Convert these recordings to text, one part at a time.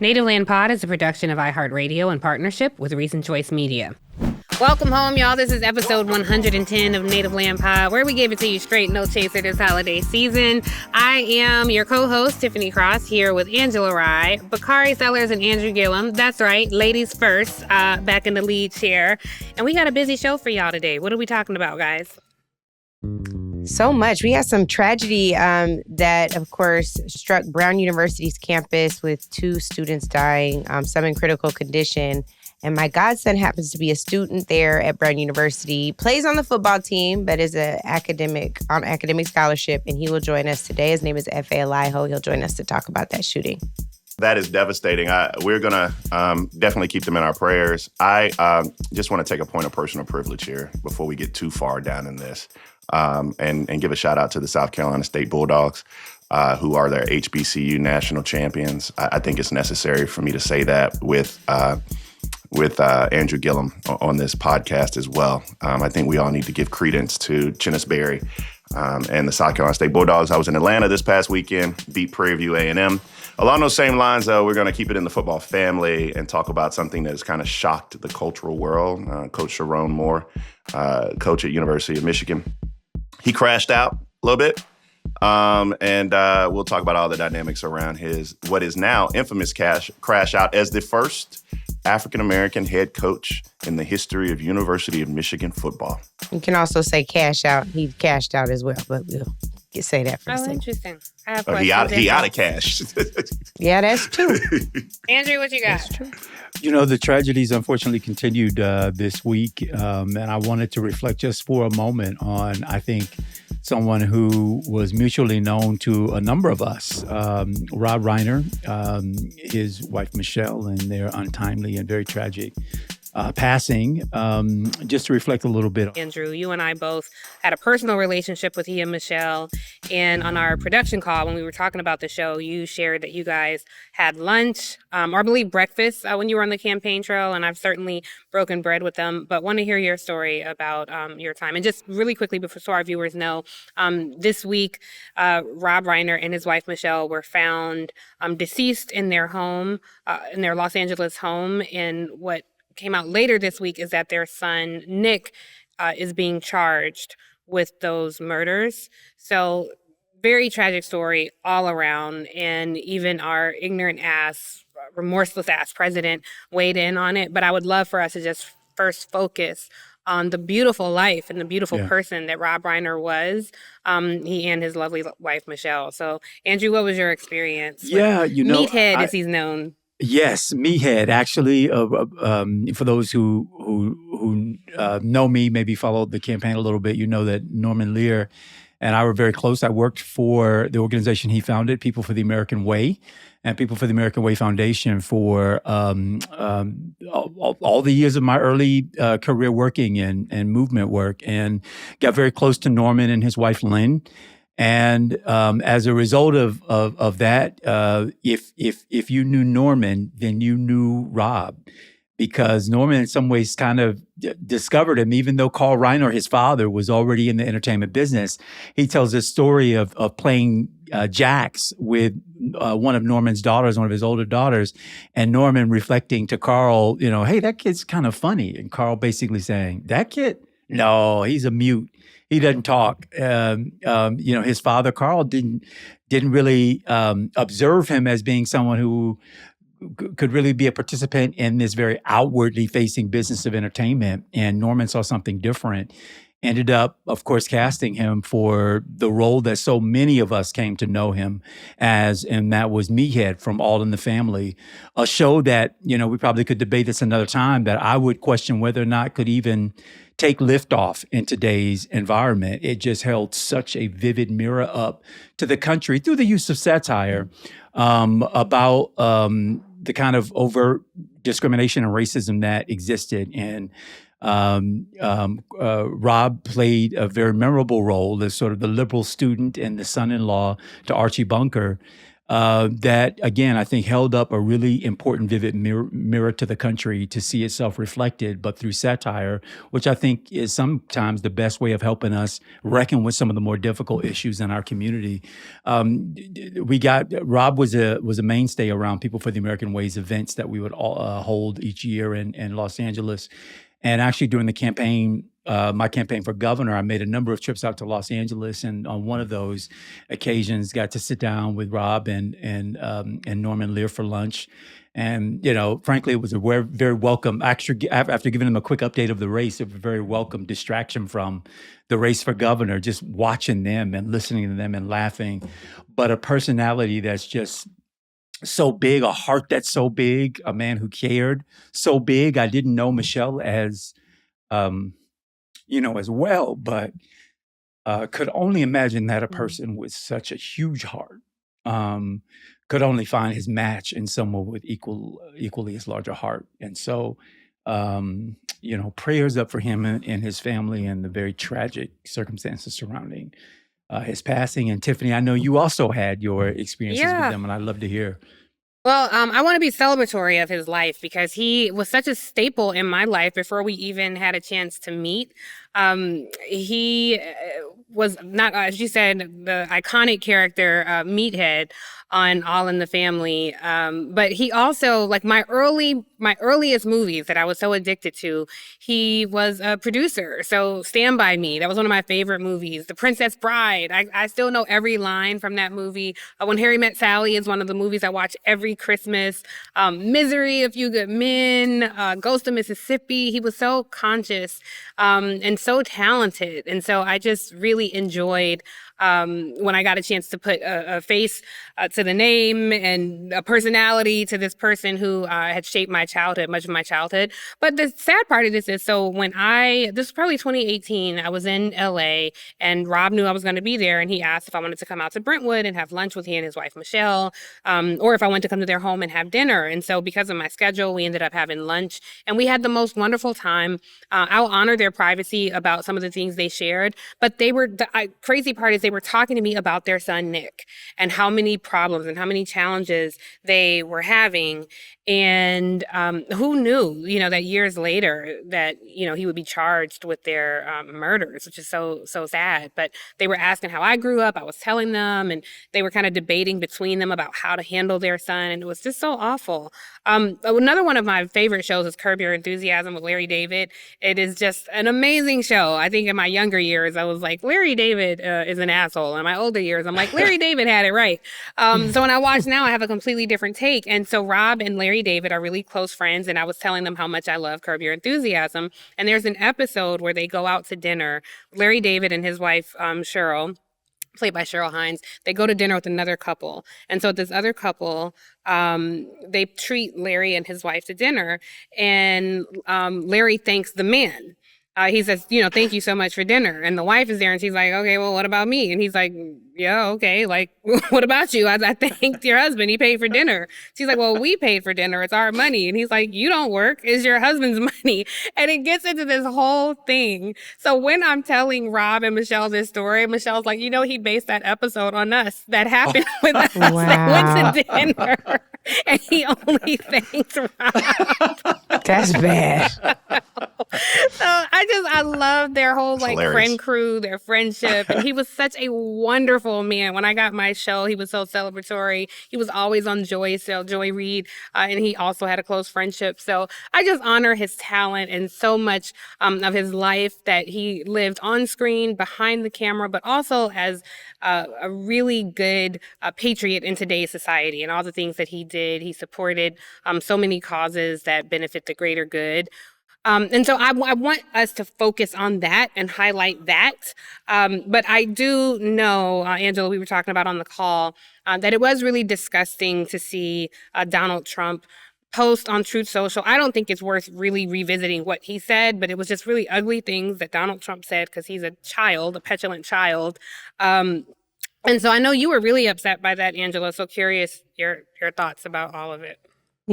Native Land Pod is a production of iHeartRadio in partnership with Recent Choice Media. Welcome home, y'all. This is episode 110 of Native Land Pod, where we gave it to you straight, no chaser this holiday season. I am your co-host, Tiffany Cross, here with Angela Rye, Bakari Sellers, and Andrew Gillum. That's right, ladies first, back in the lead chair. And we got a busy show for y'all today. What are we talking about, guys? So much. We had some tragedy that, of course, struck Brown University's campus with 2 students dying, some in critical condition. And my godson happens to be a student there at Brown University, plays on the football team, but is on academic scholarship. And he will join us today. His name is F.A. Eliho. He'll join us to talk about that shooting. That is devastating. We're going to definitely keep them in our prayers. I just want to take a point of personal privilege here before we get too far down in this. And give a shout out to the South Carolina State Bulldogs, who are their HBCU national champions. I think it's necessary for me to say that with Andrew Gillum on this podcast as well. I think we all need to give credence to Chennis Berry and the South Carolina State Bulldogs. I was in Atlanta this past weekend, beat Prairie View A&M. Along those same lines, though, we're going to keep it in the football family and talk about something that has kind of shocked the cultural world. Coach Sherrone Moore, coach at University of Michigan. He crashed out a little bit, and we'll talk about all the dynamics around what is now infamous crash out as the first African-American head coach in the history of University of Michigan football. You can also say cash out. He cashed out as well, but we'll say that for a second. Interesting. I have questions. He out of cash. Yeah, that's true. Andrew, what you got? That's true. You know, the tragedies unfortunately continued this week, and I wanted to reflect just for a moment on, I think, someone who was mutually known to a number of us, Rob Reiner, his wife Michele, and their untimely and very tragic passing, just to reflect a little bit. Andrew, you and I both had a personal relationship with he and Michele. And on our production call, when we were talking about the show, you shared that you guys had lunch, or I believe breakfast, when you were on the campaign trail. And I've certainly broken bread with them, but want to hear your story about your time. And just really quickly, so our viewers know, this week, Rob Reiner and his wife Michele were found deceased in their home, in their Los Angeles home. And what came out later this week is that their son, Nick, is being charged with those murders. So very tragic story all around. And even our ignorant ass, remorseless ass president weighed in on it. But I would love for us to just first focus on the beautiful life and the beautiful person that Rob Reiner was, he and his lovely wife, Michele. So, Andrew, what was your experience? Yeah, Meathead, as he's known. Yes, Meathead. Actually, for those who know me, maybe followed the campaign a little bit, you know that Norman Lear and I were very close. I worked for the organization he founded, People for the American Way, and People for the American Way Foundation for all the years of my early career working and movement work, and got very close to Norman and his wife Lynn. And as a result of that, if you knew Norman, then you knew Rob, because Norman in some ways kind of discovered him, even though Carl Reiner, his father, was already in the entertainment business. He tells this story of playing jacks with one of Norman's daughters, one of his older daughters, and Norman reflecting to Carl, hey, that kid's kind of funny. And Carl basically saying, that kid? No, he's a mute. He doesn't talk. His father, Carl, didn't really observe him as being someone who could really be a participant in this very outwardly facing business of entertainment. And Norman saw something different. Ended up, of course, casting him for the role that so many of us came to know him as, and that was Meathead from All in the Family, a show that, we probably could debate this another time, that I would question whether or not could even take liftoff in today's environment. It just held such a vivid mirror up to the country through the use of satire about the kind of overt discrimination and racism that existed. And Rob played a very memorable role as sort of the liberal student and the son-in-law to Archie Bunker. that, again, I think held up a really important, vivid mirror to the country to see itself reflected, but through satire, which I think is sometimes the best way of helping us reckon with some of the more difficult issues in our community. Rob was a mainstay around People for the American Ways events that we would hold each year in Los Angeles. And actually during the campaign, my campaign for governor, I made a number of trips out to Los Angeles, and on one of those occasions, got to sit down with Rob and Norman Lear for lunch. And frankly, it was a very welcome. Actually, after giving them a quick update of the race, it was a very welcome distraction from the race for governor. Just watching them and listening to them and laughing, but a personality that's just so big, a heart that's so big, a man who cared so big. I didn't know Michele as as well, but could only imagine that a person with such a huge heart could only find his match in someone with equally as large a heart. And so, prayers up for him and his family and the very tragic circumstances surrounding his passing. And Tiffany, I know you also had your experiences with them, and I'd love to hear. Well, I want to be celebratory of his life because he was such a staple in my life before we even had a chance to meet. He was not, as you said, the iconic character, Meathead on All in the Family. But he also, like my earliest movies that I was so addicted to, he was a producer. So Stand By Me, that was one of my favorite movies. The Princess Bride, I still know every line from that movie. When Harry Met Sally is one of the movies I watch every Christmas. Misery, A Few Good Men, Ghost of Mississippi. He was so conscious and so talented. And so I just really enjoyed when I got a chance to put a face to the name and a personality to this person who had shaped my childhood, much of my childhood. But the sad part of this is, so this was probably 2018, I was in LA and Rob knew I was going to be there, and he asked if I wanted to come out to Brentwood and have lunch with he and his wife, Michele, or if I wanted to come to their home and have dinner. And so because of my schedule, we ended up having lunch, and we had the most wonderful time. I'll honor their privacy about some of the things they shared, but the crazy part is they were talking to me about their son, Nick, and how many problems and how many challenges they were having. And who knew, that years later that, he would be charged with their murders, which is so sad. But they were asking how I grew up. I was telling them, and they were kind of debating between them about how to handle their son. And it was just so awful. Another one of my favorite shows is Curb Your Enthusiasm with Larry David. It is just an amazing show. I think in my younger years, I was like, Larry David is an asshole. In my older years, I'm like, Larry David had it right. So when I watch now, I have a completely different take. And so Rob and Larry David are really close friends. And I was telling them how much I love Curb Your Enthusiasm. And there's an episode where they go out to dinner. Larry David and his wife, Cheryl, played by Cheryl Hines, they go to dinner with another couple. And so this other couple, they treat Larry and his wife to dinner. And Larry thanks the man. He says, thank you so much for dinner. And the wife is there and she's like, okay, well, what about me? And he's like, yeah, okay. Like, what about you? I thanked your husband. He paid for dinner. She's like, well, we paid for dinner. It's our money. And he's like, you don't work. It's your husband's money. And it gets into this whole thing. So when I'm telling Rob and Michele this story, Michelle's like, he based that episode on us. That happened with us. Wow. That went to dinner. And he only thanked Rob. That's bad. So I love their whole friend crew, their friendship. And he was such a wonderful man. When I got my show, he was so celebratory. He was always on Joy Reid. And he also had a close friendship. So I just honor his talent and so much of his life that he lived on screen, behind the camera, but also as a really good patriot in today's society and all the things that he did. He supported so many causes that benefit the greater good. And so I want us to focus on that and highlight that. But I do know, Angela, we were talking about on the call, that it was really disgusting to see Donald Trump post on Truth Social. I don't think it's worth really revisiting what he said, but it was just really ugly things that Donald Trump said because he's a petulant child. And so I know you were really upset by that, Angela. So curious your thoughts about all of it.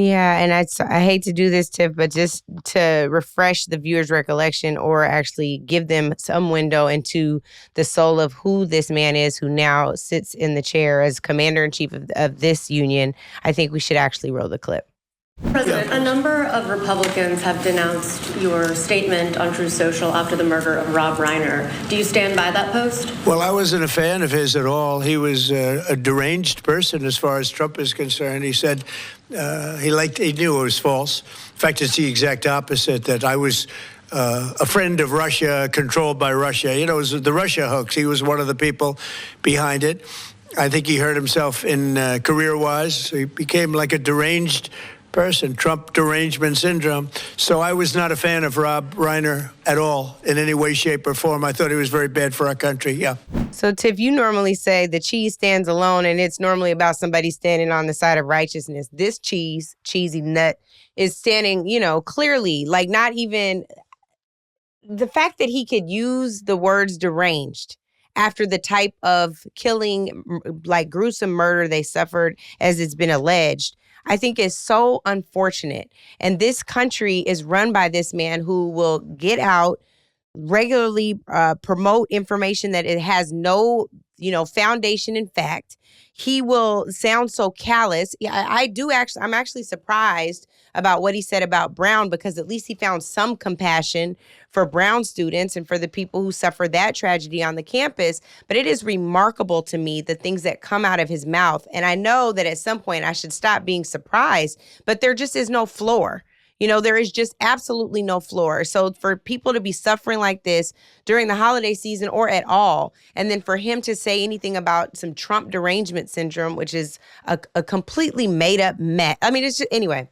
Yeah, and I hate to do this, Tiff, but just to refresh the viewer's recollection or actually give them some window into the soul of who this man is who now sits in the chair as commander-in-chief of this union, I think we should actually roll the clip. President, a number of Republicans have denounced your statement on Truth Social after the murder of Rob Reiner. Do you stand by that post? Well, I wasn't a fan of his at all. He was a deranged person as far as Trump is concerned. He said he knew it was false. In fact, it's the exact opposite, that I was a friend of Russia, controlled by Russia. You know, it was the Russia hoax. He was one of the people behind it. I think he hurt himself in career-wise. He became like a deranged person, Trump derangement syndrome. So I was not a fan of Rob Reiner at all in any way, shape, or form. I thought he was very bad for our country. Yeah. So, Tiff, you normally say the cheese stands alone, and it's normally about somebody standing on the side of righteousness. This cheesy nut, is standing, clearly, like not even the fact that he could use the words deranged after the type of killing, like gruesome murder they suffered, as it's been alleged, I think is so unfortunate. And this country is run by this man who will get out, regularly promote information that it has no, foundation in fact. He will sound so callous. I'm actually surprised about what he said about Brown, because at least he found some compassion for Brown students and for the people who suffered that tragedy on the campus. But it is remarkable to me the things that come out of his mouth. And I know that at some point I should stop being surprised, but there just is no floor. There is just absolutely no floor. So for people to be suffering like this during the holiday season or at all, and then for him to say anything about some Trump derangement syndrome, which is a completely made up mess. I mean, it's just, anyway,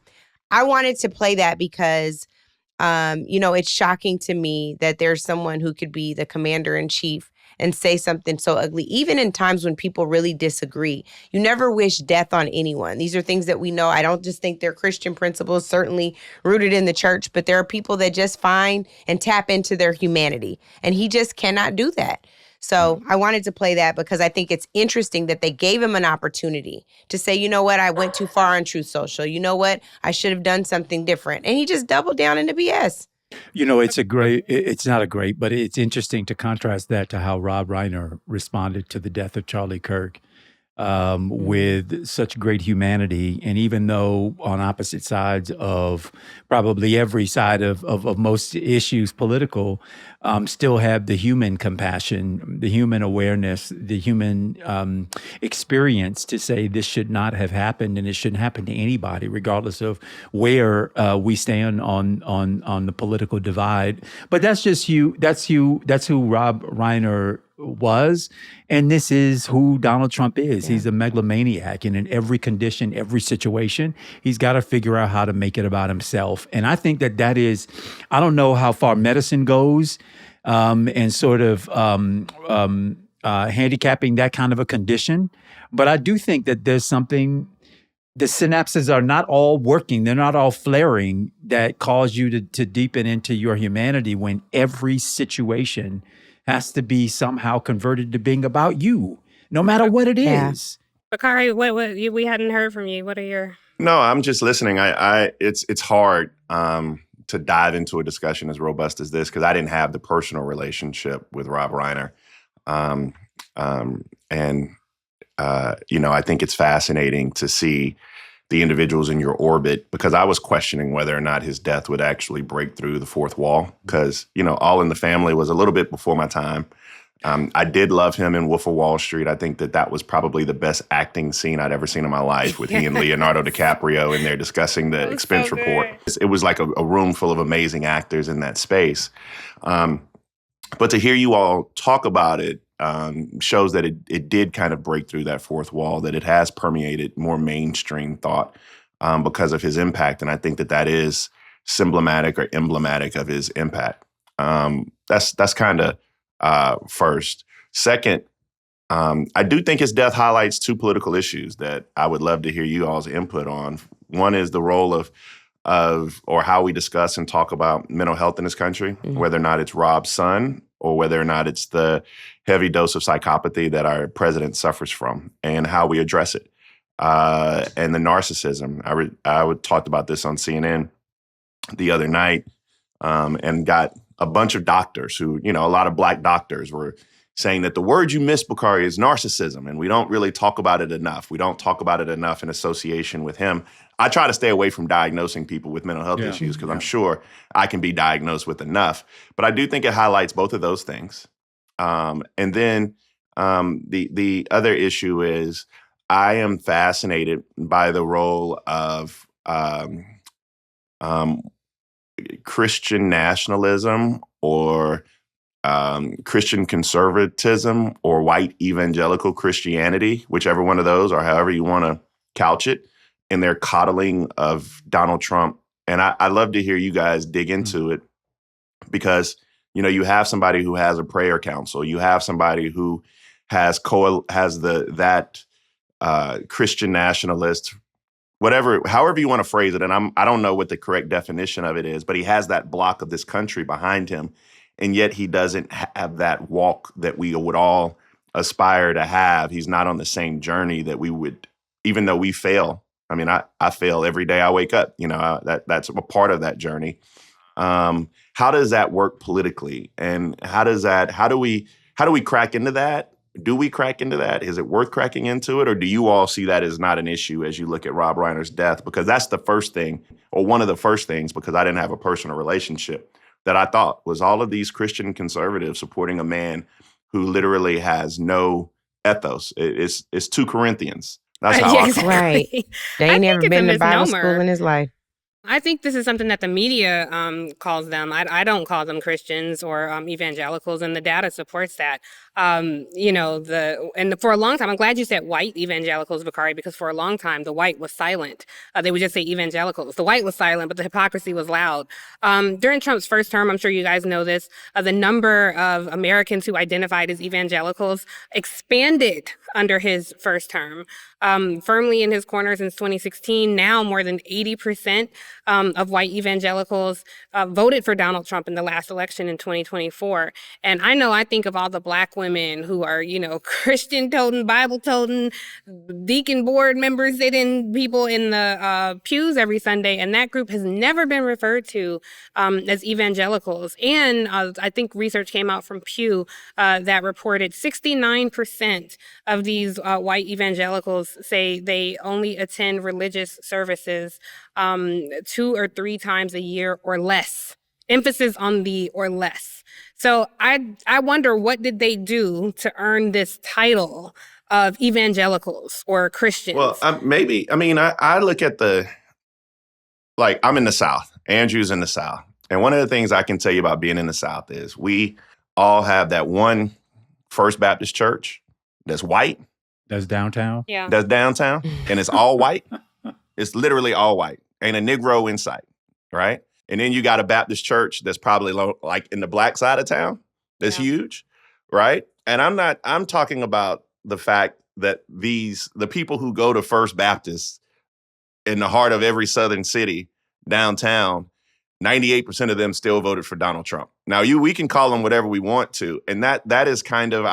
I wanted to play that because, it's shocking to me that there's someone who could be the commander in chief and say something so ugly, even in times when people really disagree. You never wish death on anyone. These are things that we know. I don't just think they're Christian principles, certainly rooted in the church, but there are people that just find and tap into their humanity. And he just cannot do that. So I wanted to play that because I think it's interesting that they gave him an opportunity to say, you know what, I went too far on Truth Social. You know what, I should have done something different. And he just doubled down into BS. It's not a great, but it's interesting to contrast that to how Rob Reiner responded to the death of Charlie Kirk with such great humanity. And even though on opposite sides of probably every side of most issues political, still have the human compassion, the human awareness, the human experience to say this should not have happened and it shouldn't happen to anybody, regardless of where we stand on the political divide. But that's just you. That's who Rob Reiner was, and this is who Donald Trump is. Yeah. He's a megalomaniac, and in every condition, every situation, he's got to figure out how to make it about himself. And I think that is, I don't know how far medicine goes, and sort of handicapping that kind of a condition, but I do think that there's something. The synapses are not all working. They're not all flaring that cause you to deepen into your humanity when every situation has to be somehow converted to being about you, no matter what it is. Bakari, what we hadn't heard from you. What are your? No, I'm just listening. It's hard to dive into a discussion as robust as this because I didn't have the personal relationship with Rob Reiner, I think it's fascinating to see the individuals in your orbit, because I was questioning whether or not his death would actually break through the fourth wall, because, All in the Family was a little bit before my time. I did love him in Wolf of Wall Street. I think that was probably the best acting scene I'd ever seen in my life, with he and Leonardo DiCaprio in there discussing the expense report. It was like a room full of amazing actors in that space. But to hear you all talk about it shows that it did kind of break through that fourth wall, that it has permeated more mainstream thought because of his impact. And I think that is symptomatic or emblematic of his impact. That's kind of first. Second, I do think his death highlights two political issues that I would love to hear you all's input on. One is the role of or how we discuss and talk about mental health in this country, whether or not it's Rob's son or whether or not it's the heavy dose of psychopathy that our president suffers from, and how we address it. and the narcissism. I talked about this on CNN the other night, and got a bunch of doctors who, a lot of Black doctors were saying that the word you missed, Bakari, is narcissism, and we don't really talk about it enough. We don't talk about it enough in association with him. I try to stay away from diagnosing people with mental health issues because I'm sure I can be diagnosed with enough. But I do think it highlights both of those things. And then the other issue is I am fascinated by the role of Christian nationalism or Christian conservatism or white evangelical Christianity, whichever one of those or however you want to couch it, in their coddling of Donald Trump. And I love to hear you guys dig into it because, you have somebody who has a prayer council. You have somebody who has that Christian nationalist, however you want to phrase it. And I don't know what the correct definition of it is, but he has that block of this country behind him. And yet he doesn't have that walk that we would all aspire to have. He's not on the same journey that we would, even though we fail. I mean, I fail every day I wake up. That's a part of that journey. How does that work politically? And how do we crack into that? Do we crack into that? Is it worth cracking into it? Or do you all see that as not an issue as you look at Rob Reiner's death? Because that's the first thing, or one of the first things, because I didn't have a personal relationship, that I thought was all of these Christian conservatives supporting a man who literally has no ethos. It's 2 Corinthians. That's how I call it. Right. They ain't never been to Bible school in his life. I think this is something that the media calls them. I don't call them Christians or evangelicals, and the data supports that. For a long time, I'm glad you said white evangelicals, Bakari, because for a long time, the white was silent. They would just say evangelicals. The white was silent, but the hypocrisy was loud. During Trump's first term, I'm sure you guys know this, the number of Americans who identified as evangelicals expanded under his first term. Firmly in his corner since 2016. Now more than 80% of white evangelicals voted for Donald Trump in the last election in 2024. And I think of all the Black women who are, Christian-toting, Bible-toting, deacon board members sitting people in the pews every Sunday. And that group has never been referred to as evangelicals. And I think research came out from Pew that reported 69% of these white evangelicals say they only attend religious services 2 or 3 times a year or less. Emphasis on the or less. So I wonder, what did they do to earn this title of evangelicals or Christians? Well, I look at I'm in the South. Andrew's in the South. And one of the things I can tell you about being in the South is we all have that one First Baptist church that's white. That's downtown? Yeah. That's downtown. And it's all white. It's literally all white. Ain't a Negro in sight, right? And then you got a Baptist church that's probably like in the Black side of town. That's huge, right? And I'm talking about the fact that the people who go to First Baptist in the heart of every Southern city downtown, 98% of them still voted for Donald Trump. Now we can call them whatever we want to. And that is kind of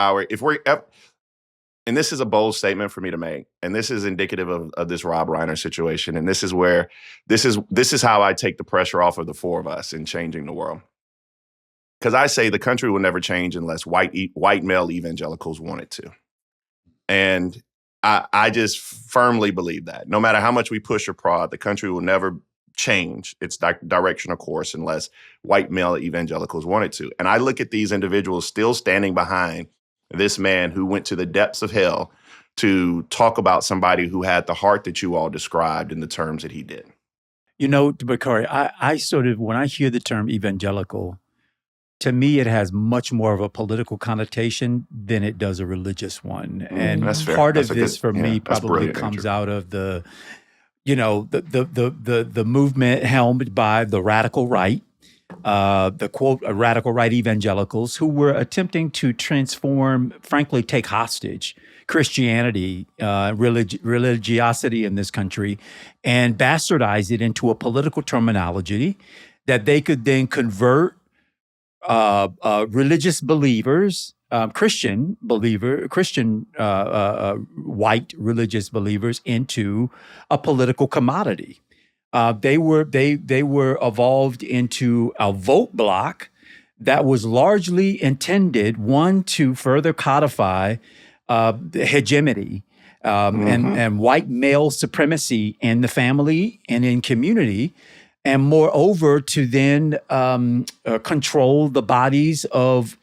and this is a bold statement for me to make, and this is indicative of this Rob Reiner situation, and this is how I take the pressure off of the 4 of us in changing the world. Because I say the country will never change unless white male evangelicals want it to. And I just firmly believe that. No matter how much we push or prod, the country will never change its direction or course unless white male evangelicals want it to. And I look at these individuals still standing behind this man who went to the depths of hell to talk about somebody who had the heart that you all described in the terms that he did. Bakari, I sort of, when I hear the term evangelical, to me, it has much more of a political connotation than it does a religious one. And that's fair. Part That's of this for me probably comes Andrew. out of the movement helmed by the radical right. The quote, radical right evangelicals who were attempting to transform, frankly, take hostage Christianity, religiosity in this country, and bastardize it into a political terminology that they could then convert religious believers Christian white religious believers into a political commodity. They were evolved into a vote block that was largely intended, one, to further codify the hegemony and white male supremacy in the family and in community, and moreover to then control the bodies of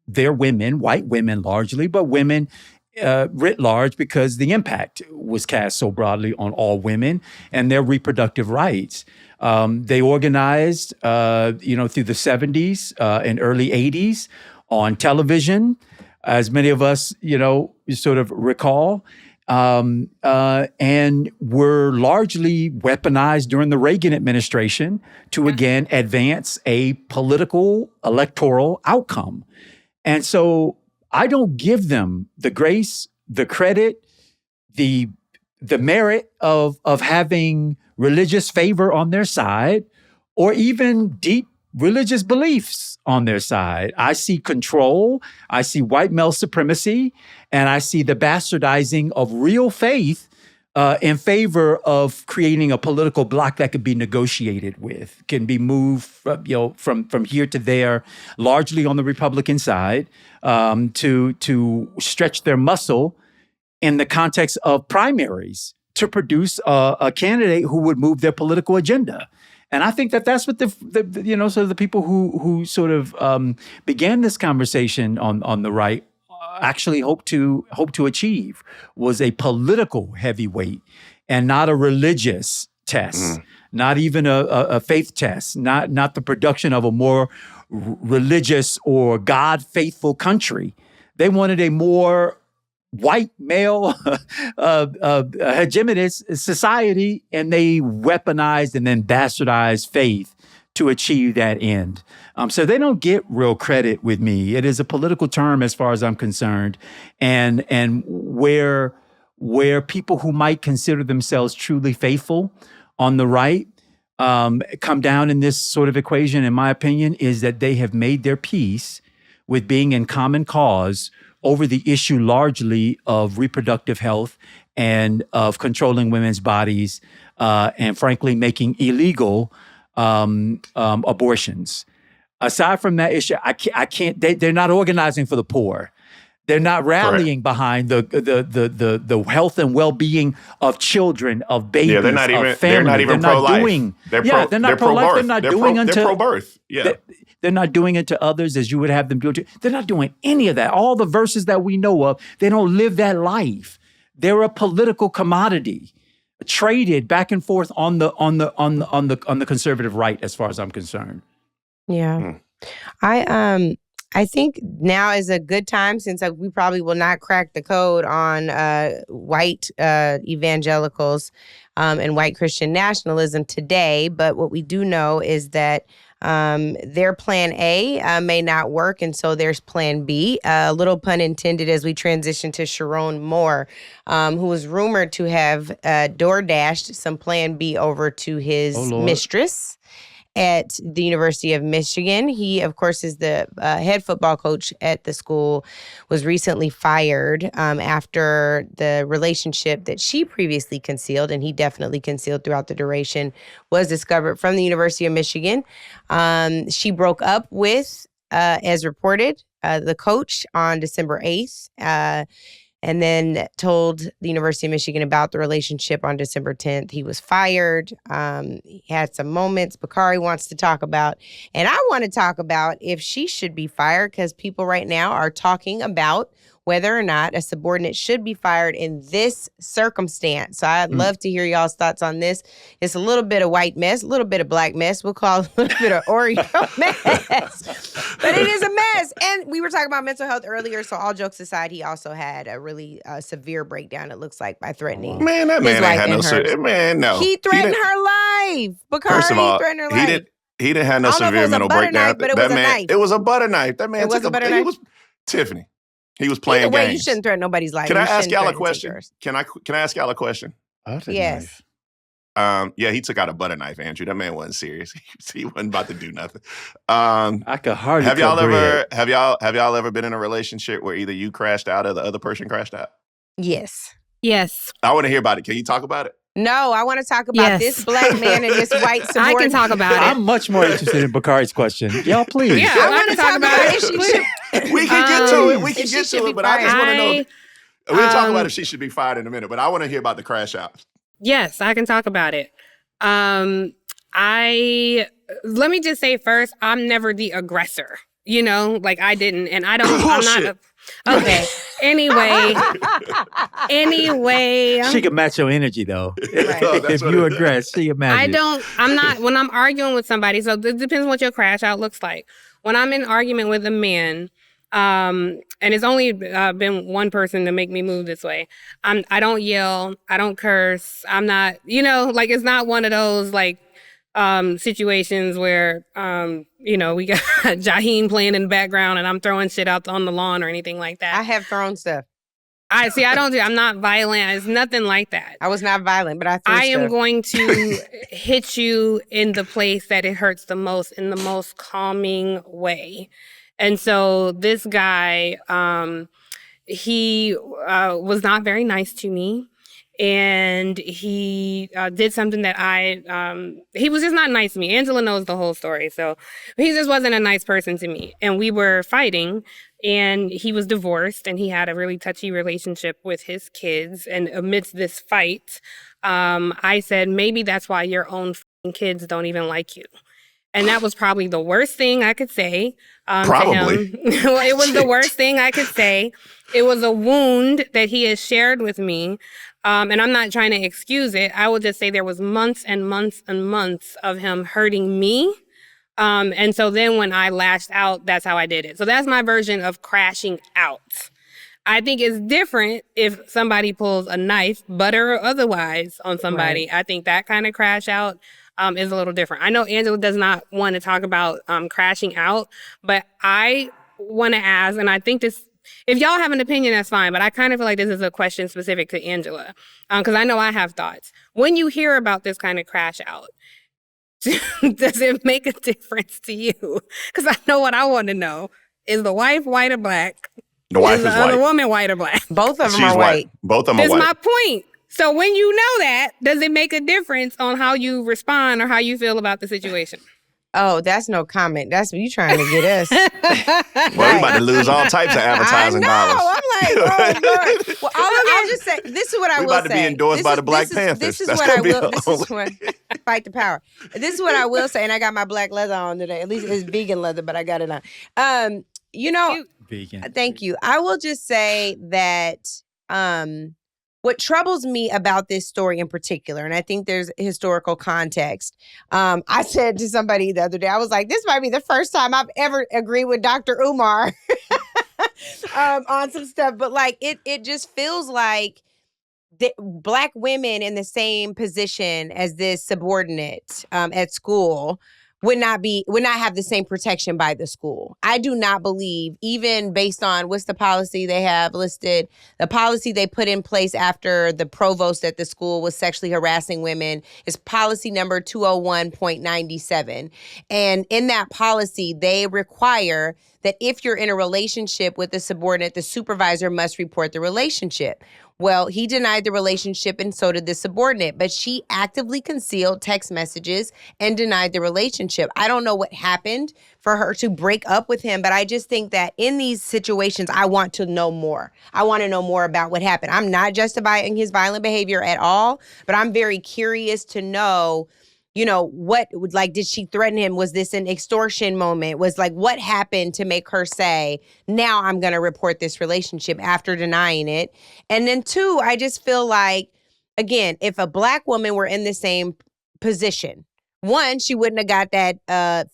their women, white women largely, but women writ large, because the impact was cast so broadly on all women and their reproductive rights. They organized, through the 70s and early 80s on television, as many of us, sort of recall, and were largely weaponized during the Reagan administration to, again, advance a political electoral outcome. And so I don't give them the grace, the credit, the merit of having religious favor on their side, or even deep religious beliefs on their side. I see control, I see white male supremacy, and I see the bastardizing of real faith in favor of creating a political bloc that could be negotiated with, can be moved from here to there, largely on the Republican side, to stretch their muscle in the context of primaries to produce a candidate who would move their political agenda. And I think that's what the people who sort of began this conversation on the right actually hope to achieve, was a political heavyweight and not a religious test, not even a faith test, not the production of a more religious or God-faithful country. They wanted a more white male hegemonist society, and they weaponized and then bastardized faith to achieve that end. So they don't get real credit with me. It is a political term as far as I'm concerned, and where people who might consider themselves truly faithful on the right come down in this sort of equation, in my opinion, is that they have made their peace with being in common cause over the issue largely of reproductive health and of controlling women's bodies, and frankly making illegal abortions. Aside from that issue, I can't. They're not organizing for the poor. They're not rallying behind the health and well-being of children, of babies, yeah, they're not even, of family. They're not even pro-life. They're not pro-life. They're not doing they're pro-birth. Yeah. They're not doing it to others as you would have them do it. They're not doing any of that. All the verses that we know of, they don't live that life. They're a political commodity, traded back and forth on the conservative right, as far as I'm concerned. Yeah. I think now is a good time, since we probably will not crack the code on white evangelicals and white Christian nationalism today. But what we do know is that their plan A may not work, and so there's plan B. A little pun intended as we transition to Sherrone Moore, who was rumored to have door-dashed some plan B over to his mistress at the University of Michigan. He, of course, is the head football coach at the school, was recently fired after the relationship that she previously concealed, and he definitely concealed throughout the duration, was discovered from the University of Michigan. She broke up with, as reported, the coach on December 8th, and then told the University of Michigan about the relationship on December 10th. He was fired. He had some moments Bakari wants to talk about. And I want to talk about if she should be fired, because people right now are talking about whether or not a subordinate should be fired in this circumstance. So I'd love to hear y'all's thoughts on this. It's a little bit of white mess, a little bit of black mess. We'll call it a little bit of Oreo mess. But it is a mess. And we were talking about mental health earlier, so all jokes aside, he also had a really severe breakdown, it looks like, by threatening Man, that man ain't had no severe. Man, no. He threatened her life. Bakari, First of all, he threatened her life. He didn't have no I don't know if it severe was a mental butter breakdown. knife, but it was a knife. It was a butter knife. That man It was a butter knife? Tiffany. He was playing Either way, games. you shouldn't threaten nobody's life. Can You I ask shouldn't y'all a threaten question? yours. Can I ask y'all a question? Yes. Yeah, he took out a butter knife, Andrew. That man wasn't serious. He wasn't about to do nothing. I could hardly have y'all cut bread. have y'all ever been in a relationship where either you crashed out or the other person crashed out? Yes. Yes. I want to hear about it. Can you talk about it? No, I want to talk about this black man and this white I subordinate. can talk about it. I'm much more interested in Bakari's question. Y'all, please. Yeah, I I want can to talk about it. if she should. We can get to it. We if can she get should to be it. But I just want to know. We'll talk about if she should be fired in a minute. But I want to hear about the crash out. Yes, I can talk about it. Let me just say first, I'm never the aggressor. You know, like I didn't, and I don't. I'm not. Okay. Anyway, She can match your energy though. Right. If you aggress, she can match it. I'm not, when I'm arguing with somebody, so it depends on what your crash out looks like. When I'm in argument with a man, and it's only been one person to make me move this way, I don't yell, I don't curse, I'm not, like it's not one of those like situations where, we got Jaheim playing in the background and I'm throwing shit out on the lawn or anything like that. I have thrown stuff. I'm not violent. It's nothing like that. I was not violent, but I threw I am stuff. going to hit you in the place that it hurts the most in the most calming way. And so this guy, he was not very nice to me. And he did something that he was just not nice to me. Angela knows the whole story. So he just wasn't a nice person to me. And we were fighting and he was divorced and he had a really touchy relationship with his kids. And amidst this fight, I said, maybe that's why your own kids don't even like you. And that was probably the worst thing I could say Probably. to him. Well, it was the worst thing I could say. It was a wound that he has shared with me. And I'm not trying to excuse it. I will just say there was months and months and months of him hurting me. And so then when I lashed out, that's how I did it. So that's my version of crashing out. I think it's different if somebody pulls a knife, butter or otherwise, on somebody. Right. I think that kind of crash out is a little different. I know Angela does not want to talk about crashing out, but I want to ask, and I think this, if y'all have an opinion, that's fine, but I kind of feel like this is a question specific to Angela, because I know I have thoughts. When you hear about this kind of crash out, does it make a difference to you? Because I know what I want to know. Is the wife white or black? The wife is the white. other woman white or black? Both of them She's are white. Both of them are white. That's my point. So when you know that, does it make a difference on how you respond or how you feel about the situation? Oh, that's no comment. That's what you trying to get us. Well, we're about to lose all types of advertising dollars. I'm like, oh, Lord. Well, I'll just say, this is what I will say. We're about to be endorsed by the Black Panthers. This is That's what I gonna be will, the this is what, fight the power. This is what I will say, and I got my black leather on today. At least it's vegan leather, but I got it on. Vegan. Thank you. I will just say that what troubles me about this story in particular, and I think there's historical context. I said to somebody the other day, I was like, this might be the first time I've ever agreed with Dr. Umar on some stuff. But like, it just feels like Black women in the same position as this subordinate at school would not have the same protection by the school. I do not believe, even based on what's the policy they have listed, the policy they put in place after the provost at the school was sexually harassing women is policy number 201.97. And in that policy, they require that if you're in a relationship with a subordinate, the supervisor must report the relationship. Well, he denied the relationship and so did the subordinate, but she actively concealed text messages and denied the relationship. I don't know what happened for her to break up with him, but I just think that in these situations, I want to know more. I want to know more about what happened. I'm not justifying his violent behavior at all, but I'm very curious to know, what, like, did she threaten him? Was this an extortion moment? Was like, what happened to make her say, now I'm going to report this relationship after denying it? And then two, I just feel like, again, if a Black woman were in the same position, one, she wouldn't have got that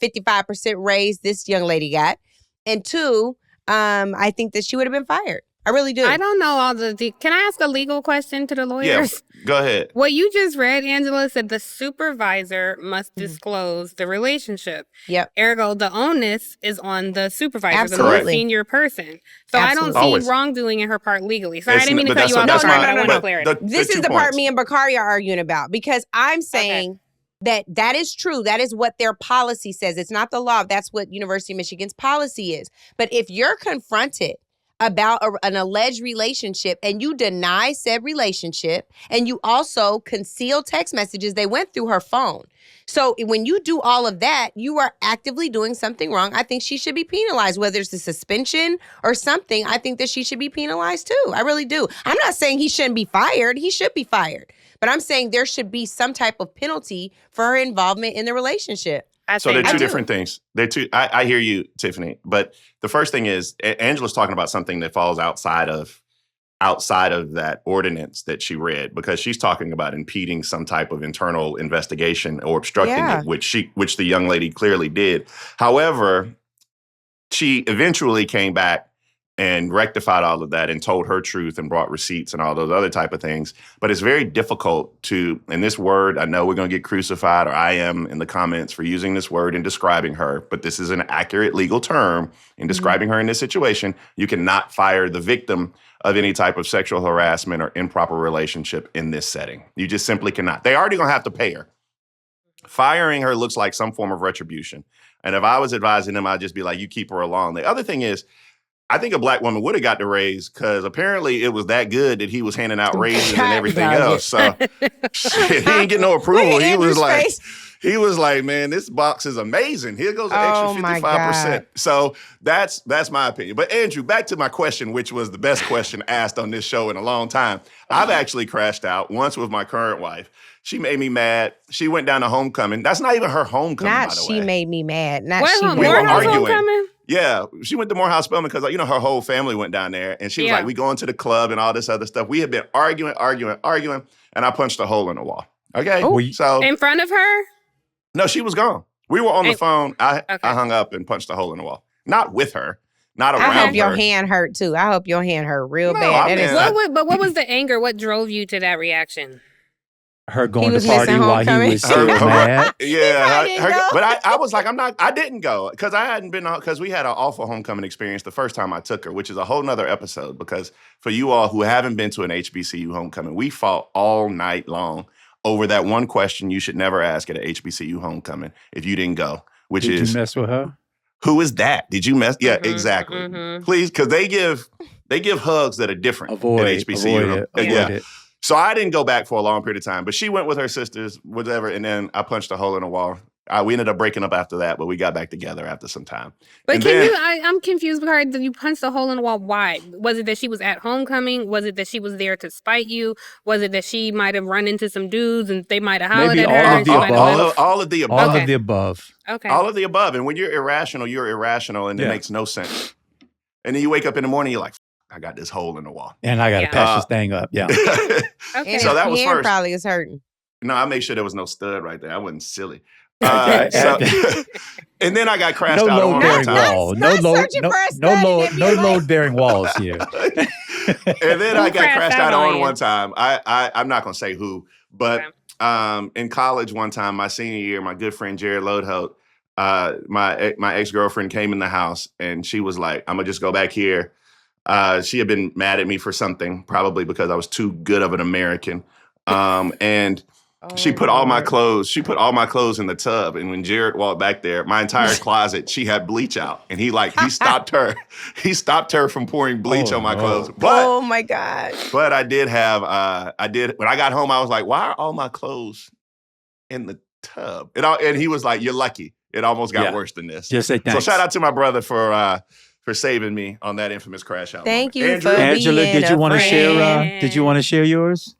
55% raise this young lady got. And two, I think that she would have been fired. I really do. I don't know all can I ask a legal question to the lawyers? Yeah, go ahead. What you just read, Angela, said the supervisor must disclose the relationship. Yep. Ergo, the onus is on the supervisor, the Absolutely. more senior person. So I don't see Always. wrongdoing in her part legally. Sorry, I It's didn't mean to but cut you off. that's Sorry, my- but I want but clarity. This the is two the part points. me and Bakari are arguing about because I'm saying that is true. That is what their policy says. It's not the law. That's what University of Michigan's policy is. But if you're confronted about an alleged relationship and you deny said relationship and you also conceal text messages, they went through her phone. So when you do all of that, you are actively doing something wrong. I think she should be penalized, whether it's a suspension or something. I think that she should be penalized too. I really do. I'm not saying he shouldn't be fired. He should be fired. But I'm saying there should be some type of penalty for her involvement in the relationship. So they're I two do. different things. They're two. I hear you, Tiffany. But the first thing is Angela's talking about something that falls outside of that ordinance that she read, because she's talking about impeding some type of internal investigation or obstructing it, which the young lady clearly did. However, she eventually came back and rectified all of that and told her truth and brought receipts and all those other type of things. But it's very difficult to, and this word, I know we're going to get crucified, or I am in the comments for using this word in describing her, but this is an accurate legal term in describing her in this situation. You cannot fire the victim of any type of sexual harassment or improper relationship in this setting. You just simply cannot. They already going to have to pay her. Firing her looks like some form of retribution. And if I was advising them, I'd just be like, you keep her along. The other thing is, I think a black woman would have got the raise because apparently it was that good that he was handing out raises and everything else. So shit, he didn't get no approval. He was like, man, this box is amazing. Here goes an extra 55%. So that's my opinion. But Andrew, back to my question, which was the best question asked on this show in a long time. I've actually crashed out once with my current wife. She made me mad. She went down to homecoming. That's not even her homecoming, by the way. She made me mad. Not What, she. We were Morehouse arguing. homecoming? Yeah, she went to Morehouse Spelman because, her whole family went down there. And she was like, we going to the club and all this other stuff. We had been arguing. And I punched a hole in the wall. Okay? So In front of her? no, she was gone. We were on the phone. I hung up and punched a hole in the wall. Not with her. Not around her. I hope your hand hurt too. I hope your hand hurt real bad. But what was the anger? What drove you to that reaction? Her going was to party missing while he homecoming. was still mad. Yeah, didn't go. but I was like, I didn't go because I hadn't been, because we had an awful homecoming experience the first time I took her, which is a whole nother episode. Because for you all who haven't been to an HBCU homecoming, we fought all night long over that one question you should never ask at an HBCU homecoming if you didn't go, which Did is, you mess with her? who is that? Did you mess? Yeah, Mhm, exactly. mhm. Please, because they give hugs that are different Avoid at HBCU. it. Avoid Yeah. it. So I didn't go back for a long period of time, but she went with her sisters, whatever, and then I punched a hole in the wall. We ended up breaking up after that, but we got back together after some time. But I'm confused, Bakari. Did you punch a hole in the wall? Why? Was it that she was at homecoming? Was it that she was there to spite you? Was it that she might have run into some dudes and they might have hollered Maybe at her? all of and the she might have above. left? All of the above. All Okay. of the above. Okay. All of the above. And when you're irrational, and it Yeah. makes no sense. And then you wake up in the morning, you're like, I got this hole in the wall. And I got to Yeah. patch this thing up. Yeah. Okay. So that was hand first. probably is hurting. No, I made sure there was no stud right there. I wasn't silly. Okay. And then I got crashed No out on load one bearing time. wall. not No searching for a stud in no your life. load bearing walls here. And then I got crashed crashed out out on on you? one time. I'm not gonna say who, but in college one time, my senior year, my good friend Jared Lodholt, my ex-girlfriend came in the house and she was like, I'm gonna just go back here. She had been mad at me for something, probably because I was too good of an American. And she put all my clothes in the tub. And when Jared walked back there, my entire closet, she had bleach out. And he stopped her. He stopped her from pouring bleach on my clothes. But Oh my God. but I did have when I got home, I was like, why are all my clothes in the tub? And he was like, you're lucky. It almost got Yeah. worse than this. Just say So thanks. shout out to my brother for saving me on that infamous crash out. Thank you Andrew? for Angela, being did you a want to share? friend. Did you want to share yours?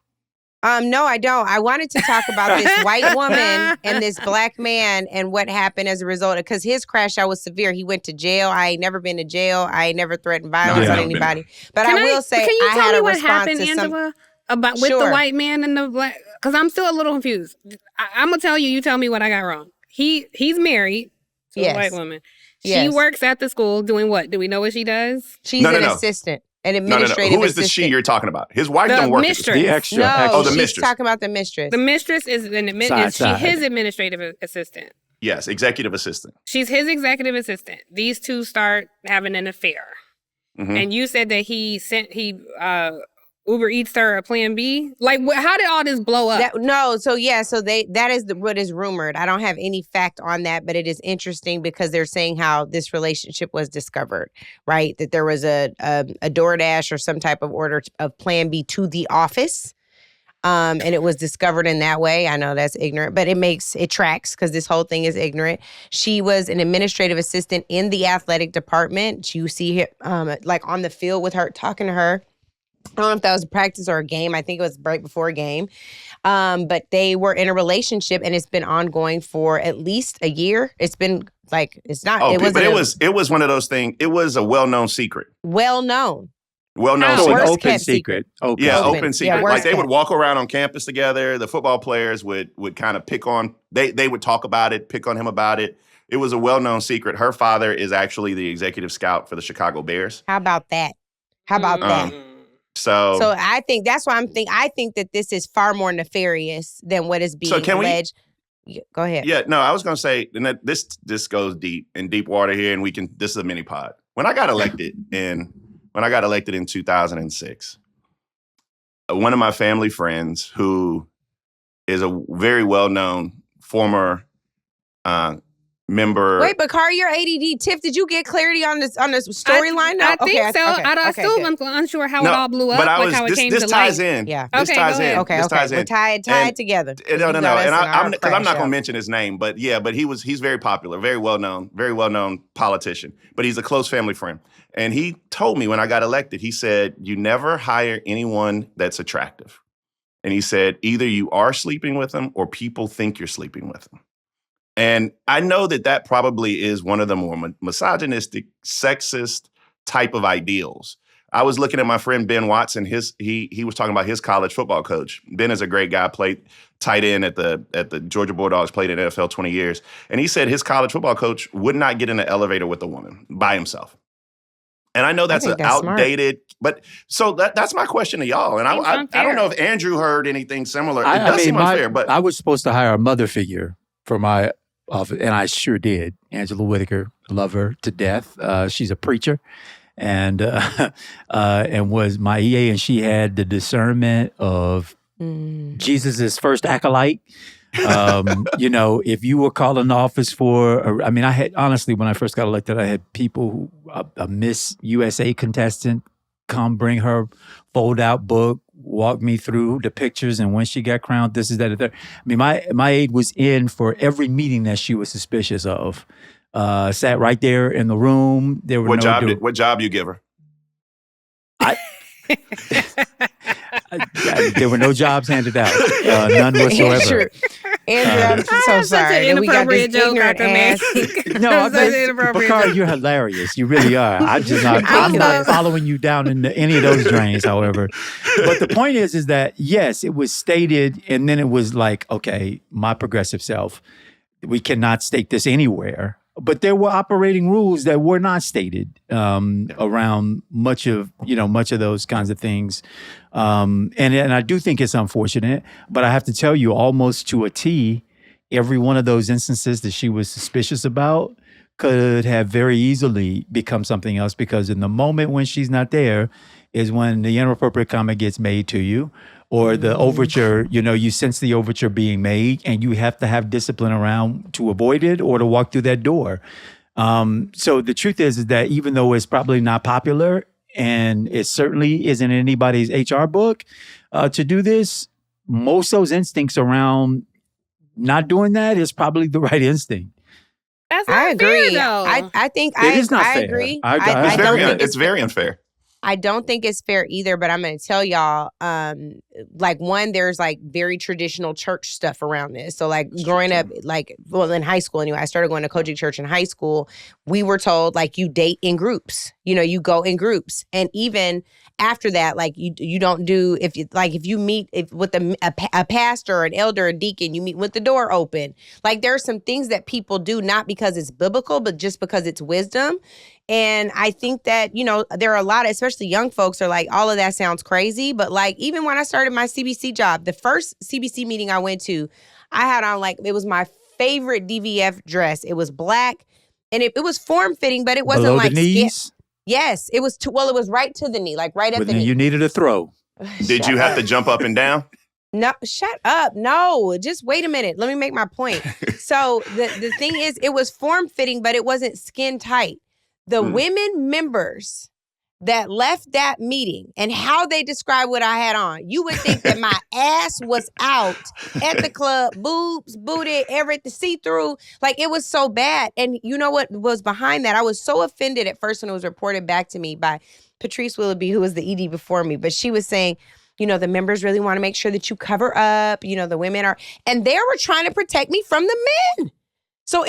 No, I don't. I wanted to talk about this white woman and this black man and what happened as a result of, because his crash out was severe. He went to jail. I ain't never been to jail. I ain't never threatened violence No, on I haven't been anybody. But Can I will say, can you I tell had me a what response happened, to some. Angela, about with the Sure. white man and the black? Because I'm still a little confused. I'm gonna tell you. You tell me what I got wrong. He's married to Yes. a white woman. She Yes. works at the school doing what? Do we know what she does? She's No, an no. assistant. An No. administrative Who is the she assistant. you're talking about? His wife The don't work mistress. The extra. No, extra. Oh, the she's mistress. talking about the mistress. The mistress is Side. his administrative assistant. Yes, executive assistant. She's his executive assistant. These two start having an affair. Mhm. And you said that he Uber Eats her a Plan B. Like, how did all this blow up? That is what is rumored. I don't have any fact on that, but it is interesting because they're saying how this relationship was discovered, right? That there was a DoorDash or some type of order of Plan B to the office. And it was discovered in that way. I know that's ignorant, but it tracks because this whole thing is ignorant. She was an administrative assistant in the athletic department. You see her like on the field with her, talking to her. I don't know if that was a practice or a game. I think it was right before a game. But they were in a relationship, and it's been ongoing for at least a year. It's been like, it's not. Oh, but it was one of those things. It was a well-known secret. Well-known. Well-known So secret. an Worst open kept secret. Open. Yeah, Open. open secret. Yeah, Like worst they would kept. walk around on campus together. The football players would kind of pick on. They would talk about it, pick on him about it. It was a well-known secret. Her father is actually the executive scout for the Chicago Bears. How about that? How about that? So I think that's why I think that this is far more nefarious than what is being So can we- alleged. Go ahead. yeah, no, I was going to say, and that this goes in deep water here, and this is a mini pod. When I got elected in 2006, one of my family friends who is a very well-known former member. Wait, Bakari, you're ADD. Tiff, did you get clarity on the storyline? I think so. Okay, I still good. am unsure how No, it all blew up. but I like was how it came this to ties light. in. Yeah. This Okay, ties go ahead. in. Okay, This okay. ties Well, in. tie it And- together. No, You know and that's our because I'm not show. going to mention his name, but he's very popular, very well known politician. But he's a close family friend, and he told me when I got elected, he said, "You never hire anyone that's attractive," and he said, "Either you are sleeping with them or people think you're sleeping with them." And I know that probably is one of the more misogynistic, sexist type of ideals. I was looking at my friend Ben Watson. He was talking about his college football coach. Ben is a great guy. Played tight end at the Georgia Bulldogs. Played in the NFL 20 years. And he said his college football coach would not get in an elevator with a woman by himself. And I know that's think an that's smart. outdated, but so that's my question to y'all. And Seems I unfair. don't know if Andrew heard anything similar. It I does seem mean, unfair, but I was supposed to hire a mother figure for my office, and I sure did. Angela Whitaker, love her to death. She's a preacher, and was my EA, and she had the discernment of Jesus's first acolyte. If you were calling the office I had honestly, when I first got elected, I had people who a Miss USA contestant come bring her fold out book, walk me through the pictures and when she got crowned, this is that. I mean, my aide was in for every meeting that she was suspicious of. Sat right there in the room. There were what job you give her? There were no jobs handed out, none whatsoever. Andrew, I'm so Such sorry an that we got this inappropriate joke ignorant after ass. No, Such an inappropriate Bakari, joke. you're hilarious. You really are. I'm not following you down into any of those drains, however. But the point is that, yes, it was stated, and then it was like, okay, my progressive self, we cannot state this anywhere. But there were operating rules that were not stated around much of those kinds of things. And I do think it's unfortunate, but I have to tell you, almost to a T, every one of those instances that she was suspicious about could have very easily become something else, because in the moment when she's not there is when the inappropriate comment gets made to you, or the overture, you sense the overture being made, and you have to have discipline around to avoid it or to walk through that door. So the truth is that even though it's probably not popular, and it certainly isn't in anybody's HR book to do this, most of those instincts around not doing that is probably the right instinct. That's not I agree. fair, though. I think It is not I fair. agree. I I don't think It's very unfair. I don't think it's fair either, but I'm going to tell y'all, there's like very traditional church stuff around this. So like growing up, in high school anyway, I started going to Kojic Church in high school. We were told you date in groups, you go in groups. And even after that, like you don't do, if you meet with a pastor or an elder or deacon, you meet with the door open. Like there are some things that people do not because it's biblical, but just because it's wisdom. And I think that, there are a lot of, especially young folks are like, all of that sounds crazy. But like, even when I started my CBC job, the first CBC meeting I went to, I had on it was my favorite DVF dress. It was black and it was form fitting, but it wasn't below like the knees. Yes, it was it was right to the knee, like right at the knee. You needed a throw. Did you have to jump up and down? No, shut up. No, just wait a minute. Let me make my point. So the thing is, it was form fitting, but it wasn't skin tight. The women members that left that meeting and how they describe what I had on, you would think that my ass was out at the club, boobs, booty, everything, see-through. Like, it was so bad. And you know what was behind that? I was so offended at first when it was reported back to me by Patrice Willoughby, who was the ED before me. But she was saying, the members really want to make sure that you cover up, the women are, and they were trying to protect me from the men. So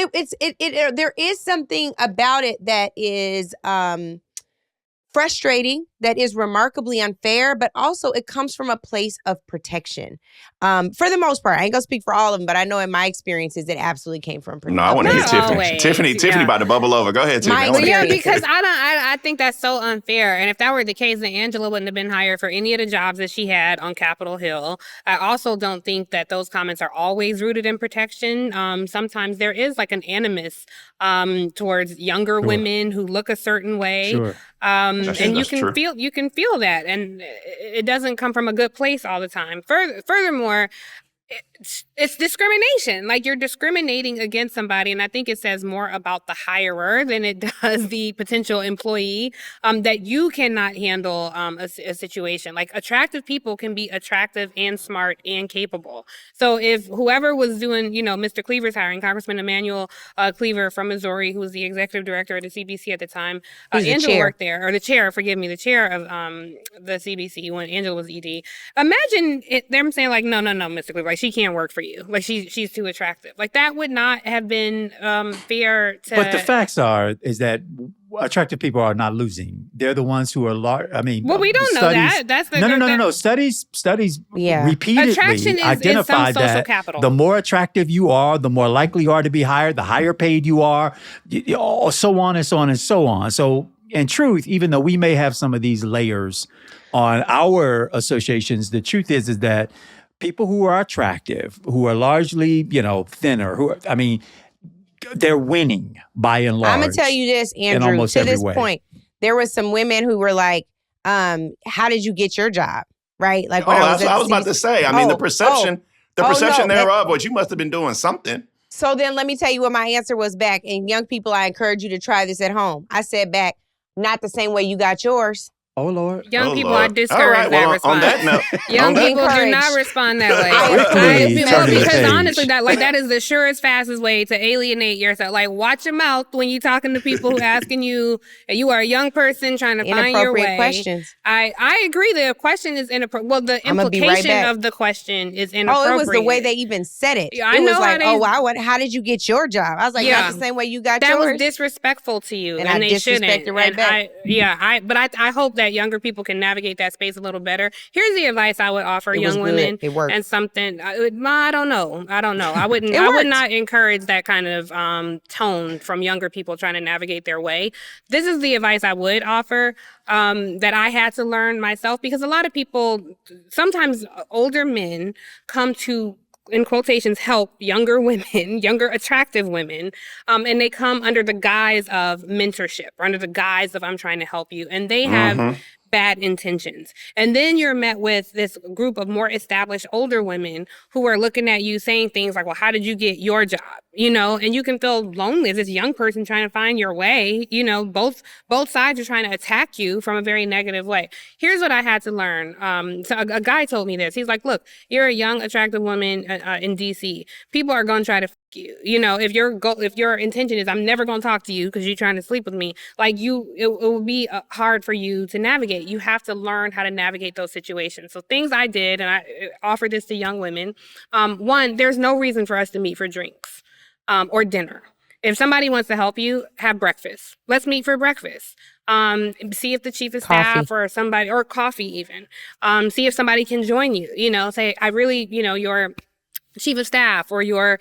there is something about it that is, frustrating, that is remarkably unfair, but also it comes from a place of protection. For the most part, I ain't gonna speak for all of them, but I know in my experiences, it absolutely came from protection. No, I want to hear Tiffany. Always. Tiffany about to bubble over. Go ahead, Tiffany. Yeah, because I think that's so unfair. And if that were the case, then Angela wouldn't have been hired for any of the jobs that she had on Capitol Hill. I also don't think that those comments are always rooted in protection. Sometimes there is like an animus towards younger women who look a certain way. Sure. And you can feel that, and it doesn't come from a good place all the time. Furthermore, it's discrimination. Like, you're discriminating against somebody, and I think it says more about the hirer than it does the potential employee, that you cannot handle a situation. Like, attractive people can be attractive and smart and capable. So if whoever was doing, Mr. Cleaver's hiring, Congressman Emmanuel Cleaver from Missouri, who was the executive director of the CBC at the time, Angela worked there, or the chair of the CBC when Angela was ED. Imagine them saying like, no, Mr. Cleaver, like, she can't work for you. Like, she's too attractive. Like, that would not have been fair to... But the facts is that attractive people are not losing. They're the ones who are large. I mean, well, we don't know that. That's the no. Studies repeatedly Attraction identify is some social that capital. The more attractive you are, the more likely you are to be hired, the higher paid you are, so on and so on and so on. So, in truth, even though we may have some of these layers on our associations, the truth is that people who are attractive, who are largely, thinner, they're winning by and large. I'm going to tell you this, Andrew, to this point, there was some women who were like, how did you get your job? Right? Like, that's what I was about to say. The perception thereof was you must have been doing something. So then let me tell you what my answer was back. And young people, I encourage you to try this at home. I said back, not the same way you got yours. Oh, Lord. Young people are discouraged that response. On that note, young people do not respond that way. Because honestly, that is the surest, fastest way to alienate yourself. Like, watch your mouth when you're talking to people who asking you, and you are a young person trying to find your way. Questions. I agree. The question is inappropriate. Well, the implication of the question is inappropriate. Oh, it was the way they even said it. I know how did you get your job? I was like, not the same way you got yours. That was disrespectful to you, and I disrespected right back. I hope that younger people can navigate that space a little better. Here's the advice I would offer young women. It worked. And something, I don't know. I would not encourage that kind of tone from younger people trying to navigate their way. This is the advice I would offer that I had to learn myself, because a lot of people, sometimes older men, come to, in quotations, help younger women, younger attractive women, and they come under the guise of mentorship, or under the guise of I'm trying to help you, and they have bad intentions. And then you're met with this group of more established older women who are looking at you saying things like, well, how did you get your job? And you can feel lonely as this young person trying to find your way. Both sides are trying to attack you from a very negative way. Here's what I had to learn. So a guy told me this. He's like, look, you're a young, attractive woman in DC. People are going to try to you. If your intention is I'm never going to talk to you because you're trying to sleep with me, like it will be hard for you to navigate. You have to learn how to navigate those situations. So things I did, and I offer this to young women. One, there's no reason for us to meet for drinks or dinner. If somebody wants to help you, have breakfast. Let's meet for breakfast. See if the chief of Coffee. staff or somebody, or coffee even. See if somebody can join you. Say, I really, your chief of staff or your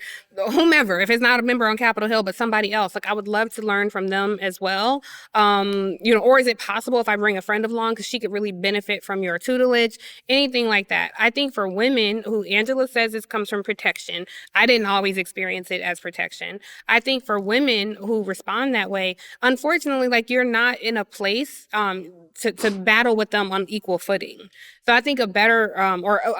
whomever, if it's not a member on Capitol Hill, but somebody else, like I would love to learn from them as well. Or is it possible if I bring a friend along because she could really benefit from your tutelage, anything like that. I think for women who Angela says this comes from protection, I didn't always experience it as protection. I think for women who respond that way, unfortunately, like you're not in a place to battle with them on equal footing. So I think a better,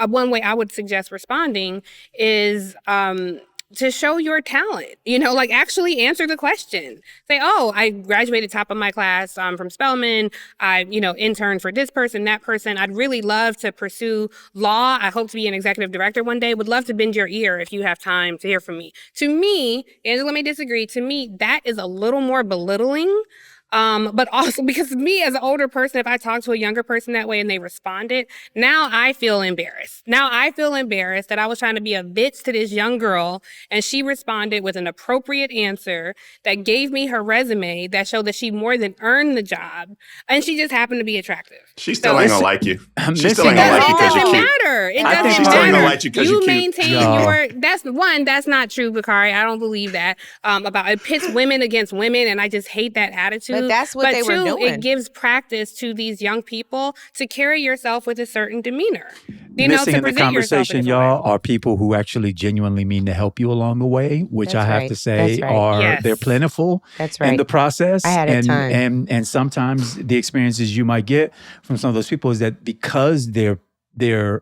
one way I would suggest responding is to show your talent, like actually answer the question. Say, oh, I graduated top of my class from Spelman. I, interned for this person, that person. I'd really love to pursue law. I hope to be an executive director one day. Would love to bend your ear if you have time to hear from me. To me, Angela may disagree, to me, that is a little more belittling. But also because me as an older person, if I talk to a younger person that way and they responded, now I feel embarrassed. Now I feel embarrassed that I was trying to be a bitch to this young girl and she responded with an appropriate answer that gave me her resume that showed that she more than earned the job and she just happened to be attractive. She still ain't gonna like you. She still missing ain't gonna like you It because you're doesn't cute. matter. It I think doesn't she's still matter. gonna like you 'cause you're cute. maintain that's not true, Bakari. I don't believe that. About it pits women against women and I just hate that attitude. But that's what they were doing. It gives practice to these young people to carry yourself with a certain demeanor. Missing to in the present yourself conversation, a different y'all, way. are people who actually genuinely mean to help you along the way, which That's I have right. to say That's right. are Yes. they're plentiful That's in right. the process. I had a ton. And sometimes the experiences you might get from some of those people is that because they're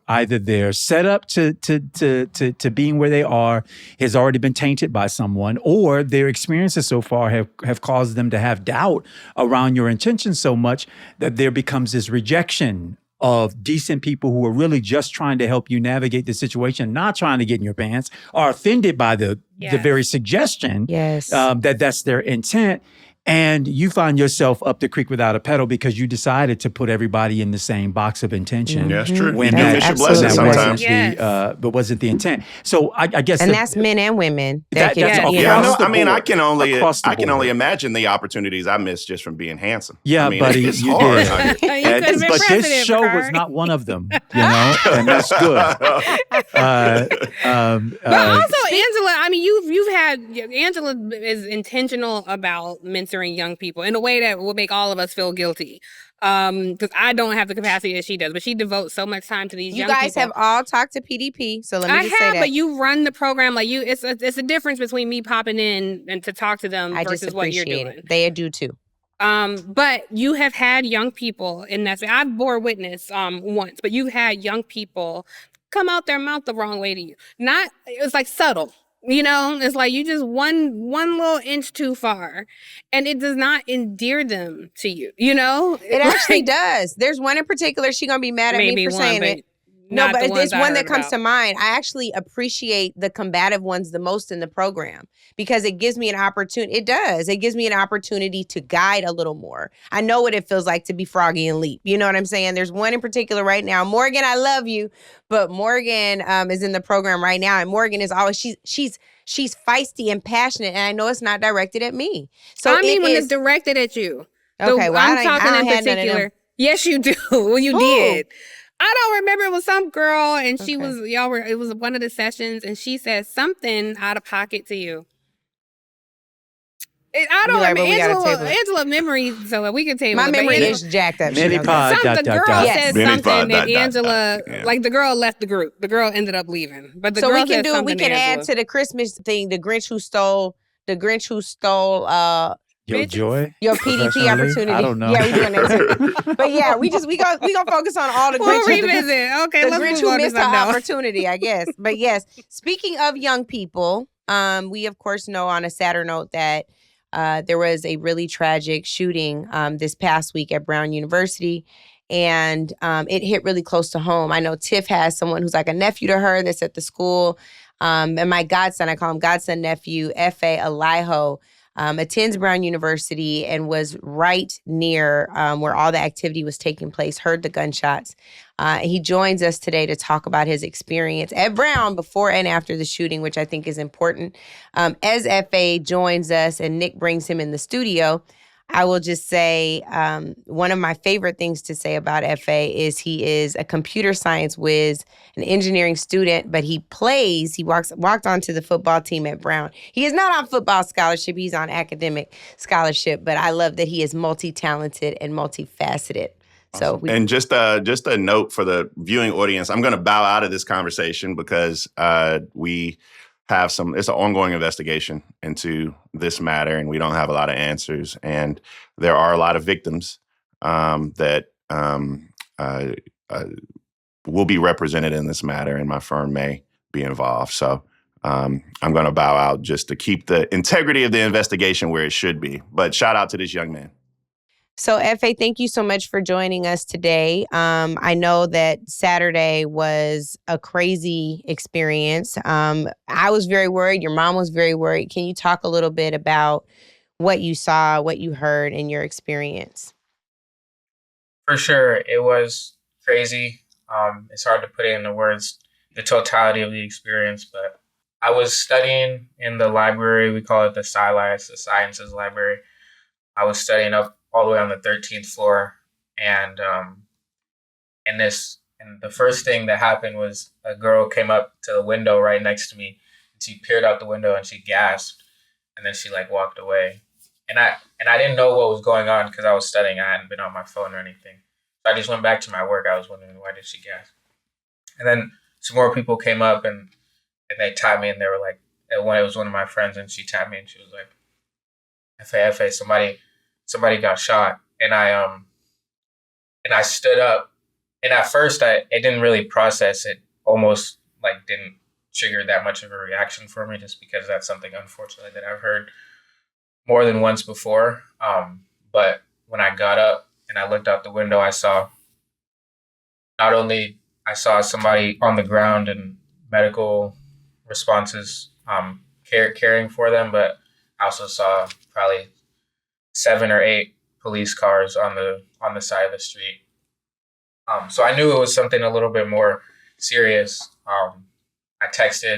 either their setup to being where they are has already been tainted by someone, or their experiences so far have caused them to have doubt around your intentions so much that there becomes this rejection of decent people who are really just trying to help you navigate the situation, not trying to get in your pants, are offended by the very suggestion Yes. that that's their intent. And you find yourself up the creek without a pedal because you decided to put everybody in the same box of intention. Yeah, that's true. When You that, miss your absolutely blessings that right. sometimes. wasn't Yes. but wasn't the intent. So I guess And that's men and women. That's Yes. across Yeah, no, the I mean, board. I can only Across the I can board. only imagine the opportunities I missed just from being handsome. Yeah, I mean, buddy, it's you hard did. out here. You could have been But this president, show was Bakari. not one of them, and that's good. But also, Angela, I mean, Angela is intentional about mentoring young people in a way that will make all of us feel guilty. Because I don't have the capacity that she does, but she devotes so much time to these You young guys people. have all talked to PDP, so let me I just say have, that. but you run the program like you. It's a difference between me popping in and to talk to them I just versus what you're appreciate doing. it. They do too. But you have had young people in that. I've bore witness once, but you've had young people come out their mouth the wrong way to you. It's like subtle. It's like you just one little inch too far, and it does not endear them to you. It actually does. There's one in particular. She's gonna be mad at me maybe for one, saying but it. No, not but the it's ones I one that heard comes to about. mind. I actually appreciate the combative ones the most in the program because it gives me an opportunity. It does. It gives me an opportunity to guide a little more. I know what it feels like to be froggy and leap. You know what I'm saying? There's one in particular right now. Morgan, I love you, but Morgan is in the program right now, and Morgan is always she's feisty and passionate, and I know it's not directed at me. So I mean, when is it's directed at you. okay. Well, I'm I talking don't in have none of them. particular. Yes, you do. Well, you Who? did. I don't remember. It was some girl, and she Okay. it was one of the sessions, and she said something out of pocket to you. I don't Be like, remember. "Well, we gotta table it." Angela memory, so we can table My it. But memory Angela- is jacked up. Many She knows pod, that. the girl Yes. said Many something pod, that dot, Angela, yeah. like the girl left the group. The girl ended up leaving, but the So girl we can said do. something We can to add Angela. to the Christmas thing. The Grinch who stole. Yo, Bitches. Joy. Your PDP Professionally? opportunity. I don't know. Yeah, we doing that too. But yeah, we gonna focus on all the We'll Grinch. revisit. Okay, The let's Grinch move who on to missed her something else. opportunity, I guess. But yes, speaking of young people, we of course know on a sadder note that there was a really tragic shooting this past week at Brown University. And it hit really close to home. I know Tiff has someone who's like a nephew to her that's at the school. And my godson, I call him godson nephew, Efe Eliho, attends Brown University and was right near where all the activity was taking place, heard the gunshots. He joins us today to talk about his experience at Brown before and after the shooting, which I think is important. As FA joins us and Nick brings him in the studio, I will just say one of my favorite things to say about FA is he is a computer science whiz, an engineering student, but he walked onto the football team at Brown. He is not on football scholarship. He's on academic scholarship, but I love that he is multi-talented and multifaceted. Awesome. And just a note for the viewing audience, I'm going to bow out of this conversation because we have it's an ongoing investigation into this matter, and we don't have a lot of answers. And there are a lot of victims that will be represented in this matter, and my firm may be involved. So I'm going to bow out just to keep the integrity of the investigation where it should be. But shout out to this young man. So, F.A., thank you so much for joining us today. I know that Saturday was a crazy experience. I was very worried. Your mom was very worried. Can you talk a little bit about what you saw, what you heard, and your experience? For sure. It was crazy. It's hard to put it into words, the totality of the experience, but I was studying in the library. We call it the SciLibrary, the Sciences Library. I was studying up all the way on the 13th floor. And the first thing that happened was a girl came up to the window right next to me, and she peered out the window and she gasped, and then she walked away. And I didn't know what was going on because I was studying. I hadn't been on my phone or anything. So I just went back to my work. I was wondering, why did she gasp? And then some more people came up and they tapped me, and they were like, it was one of my friends, and she tapped me and she was like, F.A., somebody got shot. And I stood up, and at first I didn't really process it. Almost didn't trigger that much of a reaction for me, just because that's something, unfortunately, that I've heard more than once before. But when I got up and I looked out the window, I saw somebody on the ground and medical responses caring for them, but I also saw probably 7 or 8 police cars on the side of the street. So I knew it was something a little bit more serious. I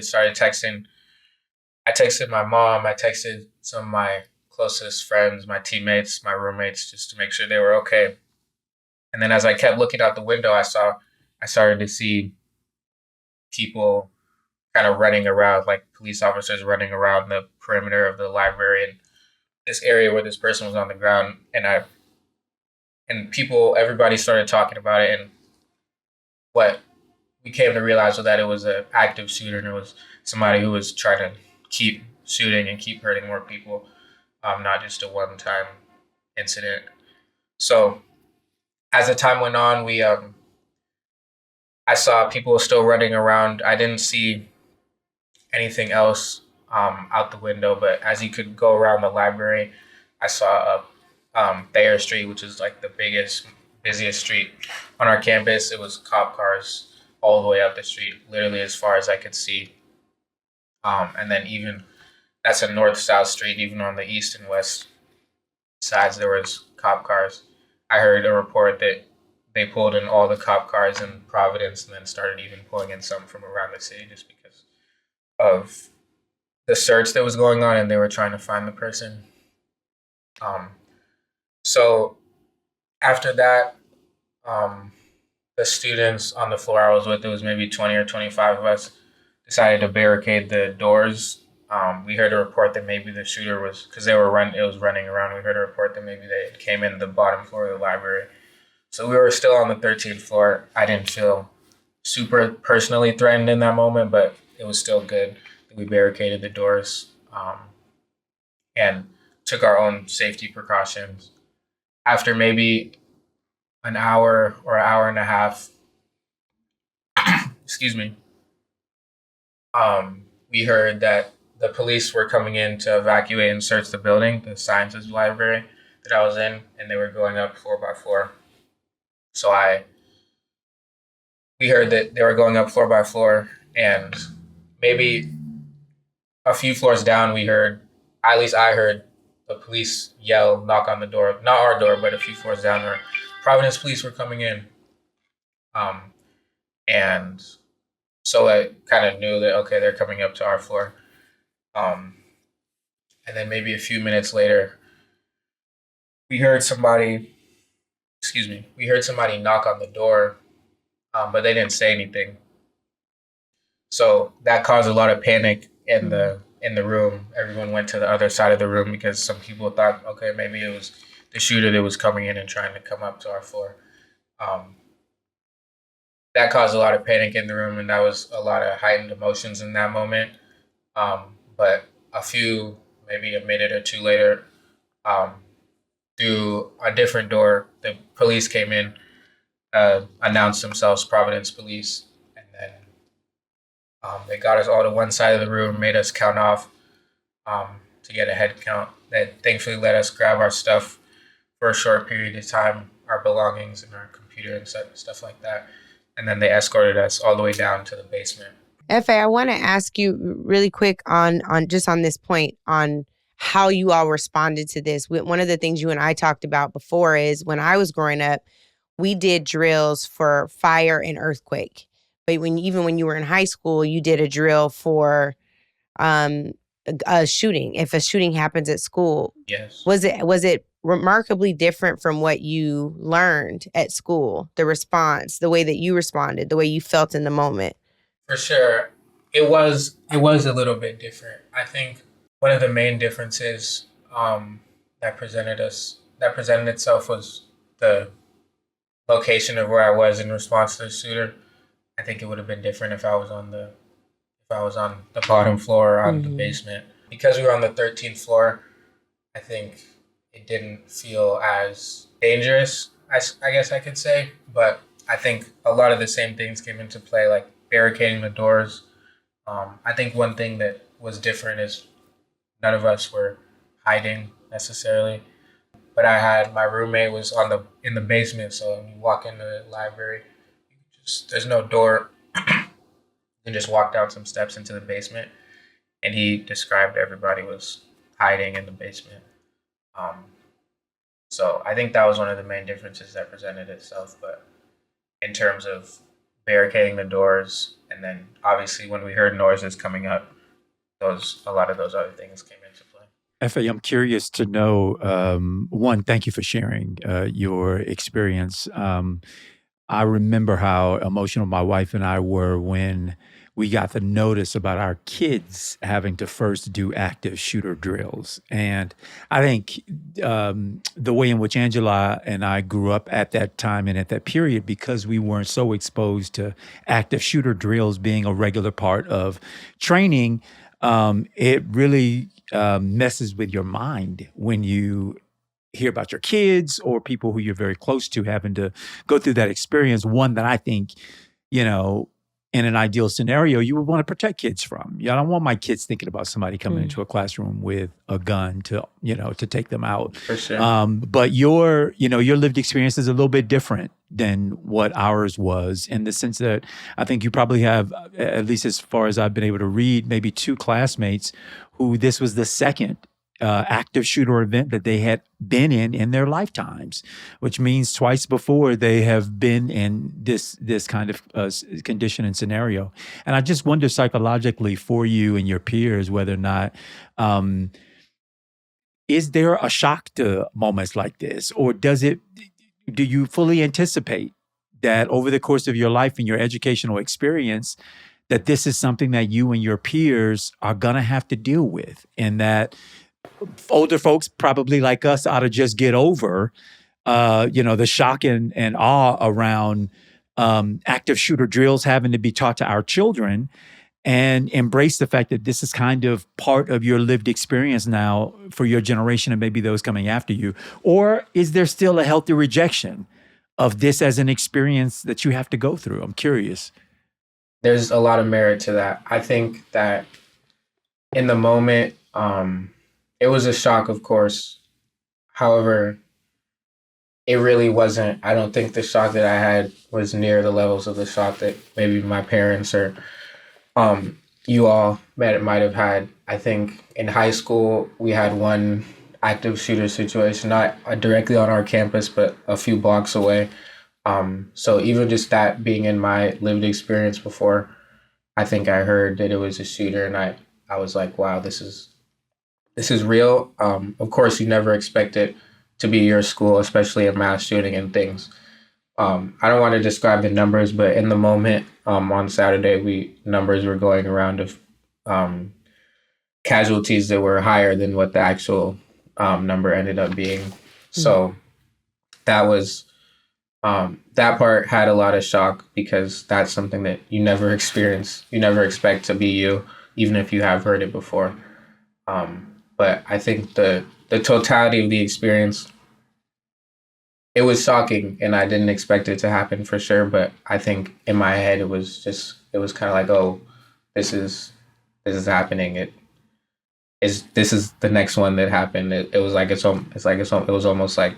started texting. I texted my mom. I texted some of my closest friends, my teammates, my roommates, just to make sure they were okay. And then as I kept looking out the window, I started to see people kind of running around, police officers running around the perimeter of the library and this area where this person was on the ground. And everybody started talking about it. And what we came to realize was that it was an active shooter, and it was somebody who was trying to keep shooting and keep hurting more people, not just a one-time incident. So as the time went on, I saw people still running around. I didn't see anything else out the window, but as you could go around the library, I saw Thayer Street, which is the busiest street on our campus. It was cop cars all the way up the street, literally as far as I could see. And then even that's a north-south street. Even on the east and west sides, there was cop cars. I heard a report that they pulled in all the cop cars in Providence, and then started even pulling in some from around the city, just because of the search that was going on, and they were trying to find the person. So after that, the students on the floor I was with, there was maybe 20 or 25 of us, decided to barricade the doors. We heard a report that maybe the shooter was, because it was running around. We heard a report that maybe they came in the bottom floor of the library. So we were still on the 13th floor. I didn't feel super personally threatened in that moment, but it was still good that we barricaded the doors and took our own safety precautions. After maybe an hour or an hour and a half, excuse me, we heard that the police were coming in to evacuate and search the building, the Sciences Library that I was in, and they were going up floor by floor. So we heard that they were going up floor by floor, and maybe a few floors down, at least I heard the police yell, knock on the door, not our door, but a few floors down, or Providence police were coming in. And so I kind of knew that, okay, they're coming up to our floor. And then maybe a few minutes later, we heard somebody knock on the door, but they didn't say anything. So that caused a lot of panic in the room. Everyone went to the other side of the room because some people thought, okay, maybe it was the shooter that was coming in and trying to come up to our floor. That caused a lot of panic in the room, and that was a lot of heightened emotions in that moment. But maybe a minute or two later, through a different door, the police came in, announced themselves Providence Police, and then they got us all to one side of the room, made us count off to get a head count. They thankfully let us grab our stuff for a short period of time, our belongings and our computer and stuff like that. And then they escorted us all the way down to the basement. F.A., I want to ask you really quick on this point on how you all responded to this. One of the things you and I talked about before is when I was growing up, we did drills for fire and earthquake. But when you were in high school, you did a drill for a shooting. If a shooting happens at school, yes, was it remarkably different from what you learned at school? The response, the way that you responded, the way you felt in the moment. For sure, it was a little bit different. I think one of the main differences that presented itself was the location of where I was in response to the shooter. I think it would have been different if I was on the bottom floor or on the basement. Because we were on the 13th floor, I think it didn't feel as dangerous, I guess I could say. But I think a lot of the same things came into play, like barricading the doors. I think one thing that was different is none of us were hiding necessarily. But my roommate was in the basement, so when you walk into the library, there's no door. You just walk down some steps into the basement, and he described everybody was hiding in the basement. So I think that was one of the main differences that presented itself. But in terms of barricading the doors, and then obviously when we heard noises coming up, a lot of those other things came into play. F.A., I'm curious to know, one, thank you for sharing your experience. I remember how emotional my wife and I were when we got the notice about our kids having to first do active shooter drills. And I think the way in which Angela and I grew up at that time and at that period, because we weren't so exposed to active shooter drills being a regular part of training, it really messes with your mind when you hear about your kids or people who you're very close to having to go through that experience. One that I think, in an ideal scenario, you would want to protect kids from. I don't want my kids thinking about somebody coming into a classroom with a gun to take them out. For sure. But your lived experience is a little bit different than what ours was, in the sense that I think you probably have, at least as far as I've been able to read, maybe two classmates who this was the second active shooter event that they had been in their lifetimes, which means twice before they have been in this kind of condition and scenario. And I just wonder psychologically for you and your peers whether or not, is there a shock to moments like this, or do you fully anticipate that over the course of your life and your educational experience, that this is something that you and your peers are going to have to deal with, and that older folks probably like us ought to just get over, the shock and awe around active shooter drills having to be taught to our children, and embrace the fact that this is kind of part of your lived experience now for your generation and maybe those coming after you? Or is there still a healthy rejection of this as an experience that you have to go through? I'm curious. There's a lot of merit to that. I think that in the moment, it was a shock, of course. However, it really wasn't. I don't think the shock that I had was near the levels of the shock that maybe my parents or you all might have had. I think in high school, we had one active shooter situation, not directly on our campus, but a few blocks away. So even just that being in my lived experience before, I think I heard that it was a shooter, and I was like, wow, this is real. Of course, you never expect it to be your school, especially a mass shooting and things. I don't want to describe the numbers, but in the moment, on Saturday, numbers were going around of casualties that were higher than what the actual number ended up being. So that was that part had a lot of shock, because that's something that you never experience. You never expect to be you, even if you have heard it before. But I think the totality of the experience, it was shocking, and I didn't expect it to happen for sure. But I think in my head, it was kind of like, oh, this is happening. This is the next one that happened. It was like it was almost like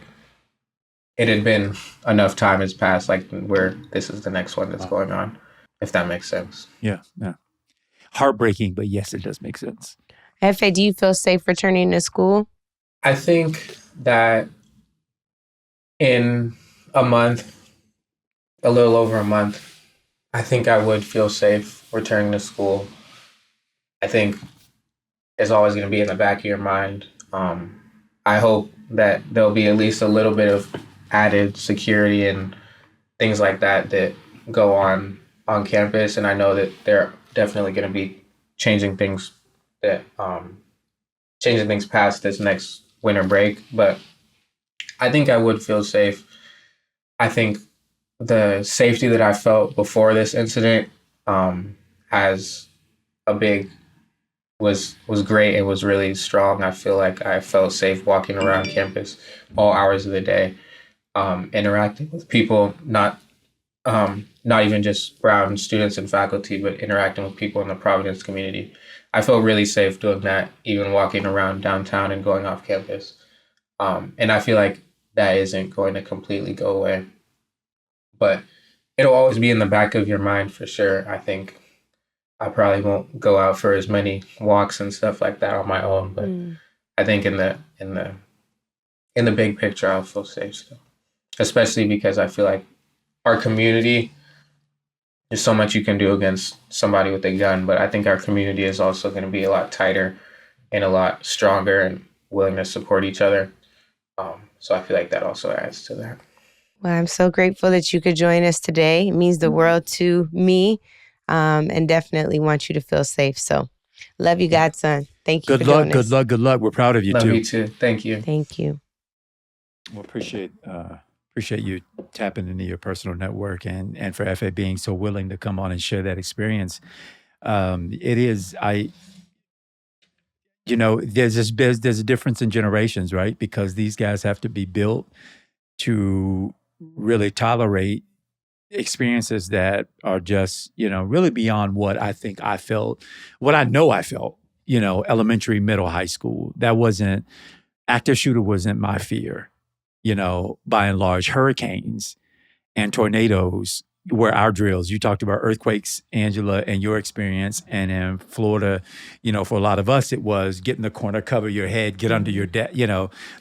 it had been enough time has passed, like where this is the next one that's going on, if that makes sense. Yeah. Heartbreaking, but yes, it does make sense. Efe, do you feel safe returning to school? I think that in a little over a month, I think I would feel safe returning to school. I think it's always going to be in the back of your mind. I hope that there'll be at least a little bit of added security and things like that go on campus. And I know that they're definitely going to be changing things past this next winter break. But I think I would feel safe. I think the safety that I felt before this incident was great. It was really strong. I feel like I felt safe walking around campus all hours of the day, interacting with people, not even just Brown students and faculty, but interacting with people in the Providence community. I felt really safe doing that, even walking around downtown and going off campus. And I feel like that isn't going to completely go away, but it'll always be in the back of your mind for sure. I think I probably won't go out for as many walks and stuff like that on my own, but I think in the big picture, I'll feel safe still, especially because I feel like our community, there's so much you can do against somebody with a gun, but I think our community is also going to be a lot tighter and a lot stronger and willing to support each other. So I feel like that also adds to that. Well, I'm so grateful that you could join us today. It means the world to me, and definitely want you to feel safe. So love you, Godson. Thank you for doing this. Good luck. We're proud of you, Love too. you, too. Thank you. Thank you. Well, appreciate you tapping into your personal network, and for Efe being so willing to come on and share that experience. There's a difference in generations, right? Because these guys have to be built to really tolerate experiences that are just, really beyond what I think I felt, what I know I felt, elementary, middle, high school. Active shooter wasn't my fear, by and large. Hurricanes and tornadoes were our drills. You talked about earthquakes, Angela, and your experience. And in Florida, for a lot of us, it was get in the corner, cover your head, get under your desk,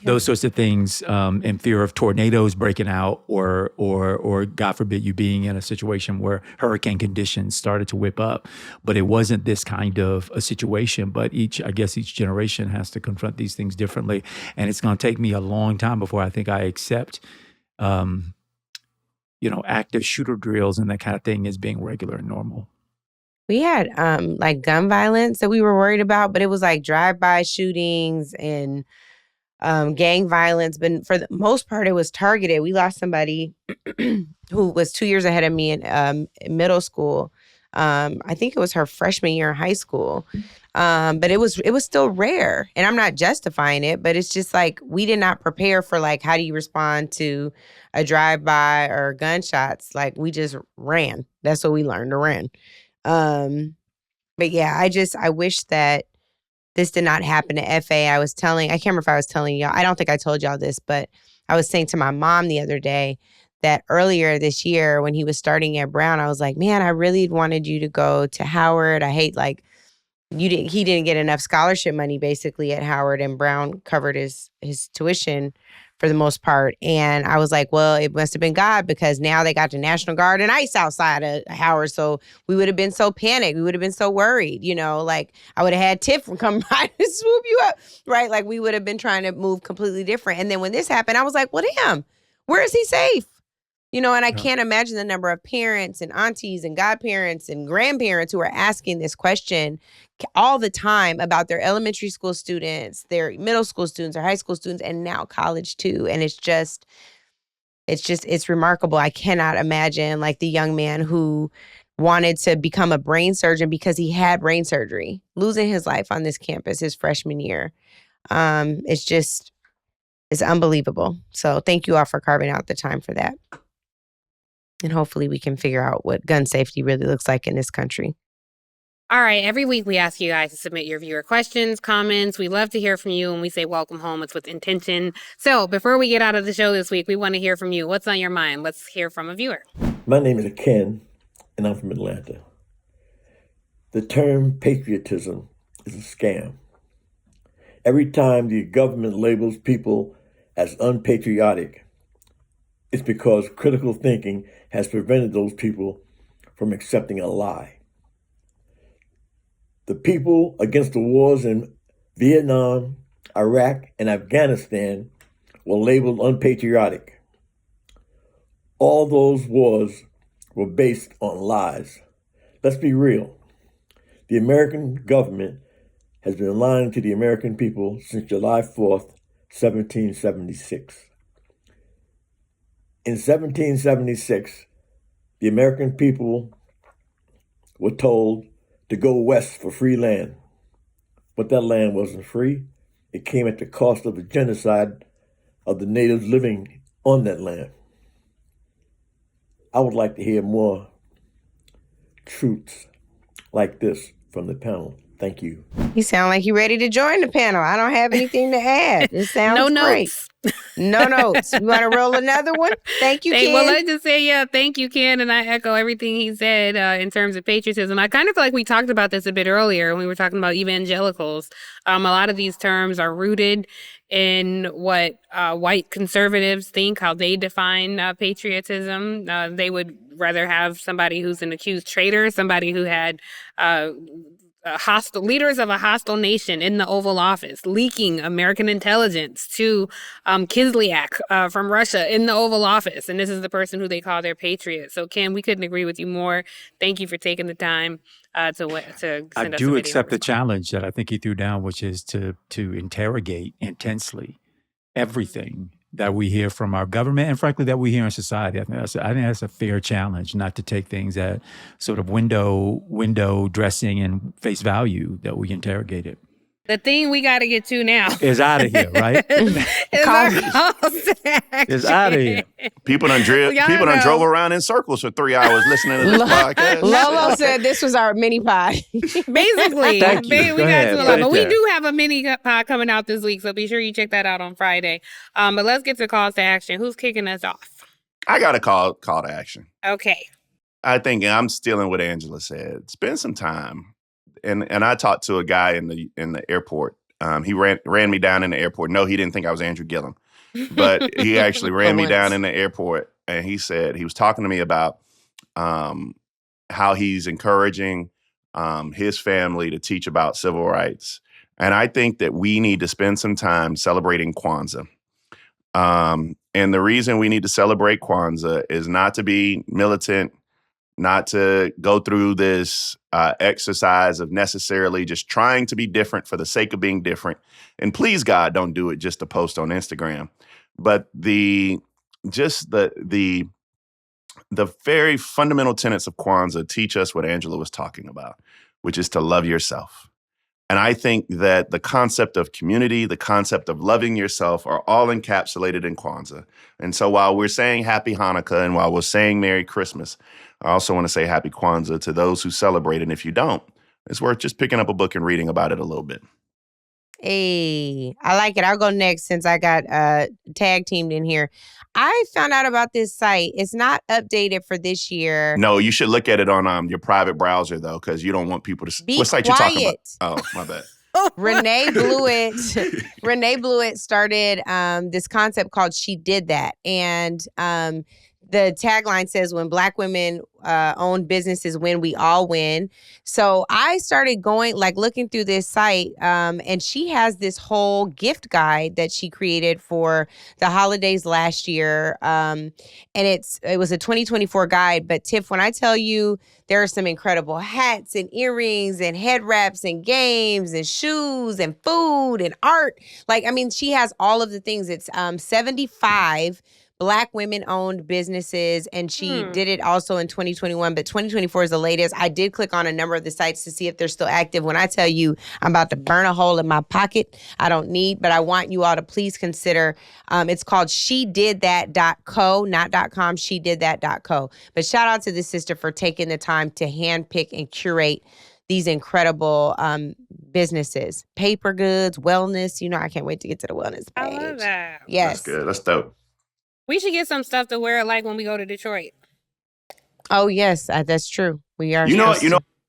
those sorts of things, in fear of tornadoes breaking out or God forbid you being in a situation where hurricane conditions started to whip up. But it wasn't this kind of a situation. But each generation has to confront these things differently. And it's going to take me a long time before I think I accept active shooter drills and that kind of thing as being regular and normal. We had like gun violence that we were worried about, but it was like drive-by shootings and gang violence. But for the most part, it was targeted. We lost somebody who was 2 years ahead of me in middle school. I think it was her freshman year in high school. But it was still rare. And I'm not justifying it, but it's just like we did not prepare for like how do you respond to a drive-by or gunshots. Like we just ran. That's what we learned, to run. But yeah, I wish that this did not happen to Efe. I can't remember if I was telling y'all. I don't think I told y'all this, but I was saying to my mom the other day that earlier this year when he was starting at Brown, I was like, man, I really wanted you to go to Howard. I hate like he didn't get enough scholarship money basically at Howard, and Brown covered his tuition for the most part. And I was like, well, it must have been God, because now they got the National Guard and ICE outside of Howard. So we would have been so panicked. We would have been so worried, like I would have had Tiff come by and swoop you up, right? Like we would have been trying to move completely different. And then when this happened, I was like, well, damn, where is he safe? And I can't imagine the number of parents and aunties and godparents and grandparents who are asking this question all the time about their elementary school students, their middle school students, their high school students, and now college too. And it's remarkable. I cannot imagine like the young man who wanted to become a brain surgeon because he had brain surgery, losing his life on this campus his freshman year. It's unbelievable. So thank you all for carving out the time for that. And hopefully we can figure out what gun safety really looks like in this country. All right. Every week we ask you guys to submit your viewer questions, comments. We love to hear from you. When we say welcome home, it's with intention. So before we get out of the show this week, we want to hear from you. What's on your mind? Let's hear from a viewer. My name is Ken, and I'm from Atlanta. The term patriotism is a scam. Every time the government labels people as unpatriotic, it's because critical thinking has prevented those people from accepting a lie. The people against the wars in Vietnam, Iraq, and Afghanistan were labeled unpatriotic. All those wars were based on lies. Let's be real. The American government has been lying to the American people since July 4th, 1776. In 1776, the American people were told to go west for free land. But that land wasn't free. It came at the cost of the genocide of the natives living on that land. I would like to hear more truths like this from the panel. Thank you. You sound like you're ready to join the panel. I don't have anything to add. It sounds No great. notes. No notes. You want to roll another one? Thank you, Ken. Well, let's just say, thank you, Ken. And I echo everything he said in terms of patriotism. I kind of feel like we talked about this a bit earlier when we were talking about evangelicals. A lot of these terms are rooted in what white conservatives think, how they define patriotism. They would rather have somebody who's an accused traitor, somebody who had hostile leaders of a hostile nation in the Oval Office, leaking American intelligence to Kislyak from Russia in the Oval Office. And this is the person who they call their patriot. So, Ken, we couldn't agree with you more. Thank you for taking the time to send us I a do video accept the response. challenge that I think he threw down, which is to interrogate intensely everything that we hear from our government and frankly that we hear in society. I think that's a fair challenge, not to take things at sort of window dressing and face value, that we interrogate it. The thing we got to get to now Is out of here, right? is our call to action. Is out of here. People done drove around in circles for 3 hours listening to this podcast. Lolo said this was our mini pod. Basically, Thank you. we Go got ahead. to a Put lot. it But we there. do have a mini pod coming out this week, so be sure you check that out on Friday. But let's get to calls to action. Who's kicking us off? I got a call to action. Okay. I think I'm stealing what Angela said. Spend some time. And I talked to a guy in the airport. He ran me down in the airport. No, he didn't think I was Andrew Gillum, but he actually ran me down in the airport. And he said he was talking to me about how he's encouraging his family to teach about civil rights. And I think that we need to spend some time celebrating Kwanzaa. And the reason we need to celebrate Kwanzaa is not to be militant, not to go through this exercise of necessarily just trying to be different for the sake of being different. And please, God, don't do it just to post on Instagram. But the very fundamental tenets of Kwanzaa teach us what Angela was talking about, which is to love yourself. And I think that the concept of community, the concept of loving yourself are all encapsulated in Kwanzaa. And so while we're saying Happy Hanukkah and while we're saying Merry Christmas, I also want to say Happy Kwanzaa to those who celebrate. And if you don't, it's worth just picking up a book and reading about it a little bit. Hey, I like it. I'll go next since I got tag teamed in here. I found out about this site. It's not updated for this year. No, you should look at it on your private browser though, because you don't want people to. Be what site you talking about? quiet. Oh, my bad. Renee Blewett started this concept called She Did That. And the tagline says, when Black women own businesses win, we all win. So I started looking through this site, and she has this whole gift guide that she created for the holidays last year. And it was a 2024 guide. But Tiff, when I tell you, there are some incredible hats and earrings and head wraps and games and shoes and food and art. She has all of the things. It's 75 Black women-owned businesses, and she did it also in 2021, but 2024 is the latest. I did click on a number of the sites to see if they're still active. When I tell you I'm about to burn a hole in my pocket, I don't need, but I want you all to please consider. It's called shedidthat.co, not .com, shedidthat.co. But shout out to this sister for taking the time to handpick and curate these incredible businesses. Paper goods, wellness. I can't wait to get to the wellness page. I love that. Yes. That's good. That's dope. We should get some stuff to wear when we go to Detroit. Oh, yes, that's true. We are. You know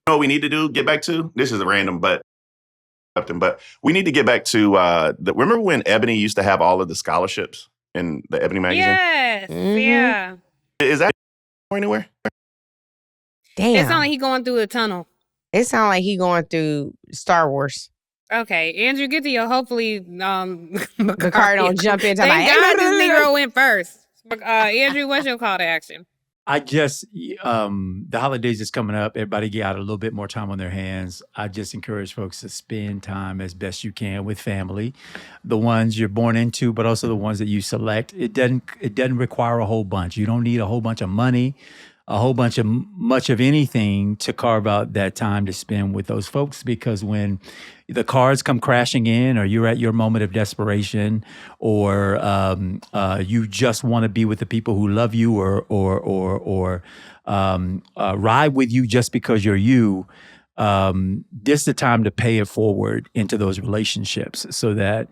what we need to do? Get back to? This is random, but we need to get back to remember when Ebony used to have all of the scholarships in the Ebony magazine? Yes. Mhm. Yeah. Is that anywhere? Damn. It sounds like he going through a tunnel. It sounds like he going through Star Wars. Okay, Andrew, get to you. Hopefully, Bakari don't jump into my. Thank God this Negro went first. Andrew, what's your call to action? I just, the holidays is coming up. Everybody got a little bit more time on their hands. I just encourage folks to spend time as best you can with family, the ones you're born into, but also the ones that you select. It doesn't require a whole bunch. You don't need a whole bunch of money, a whole bunch of much of anything to carve out that time to spend with those folks, because when the cards come crashing in, or you're at your moment of desperation, or you just want to be with the people who love you, or ride with you just because you're you, this is the time to pay it forward into those relationships, so that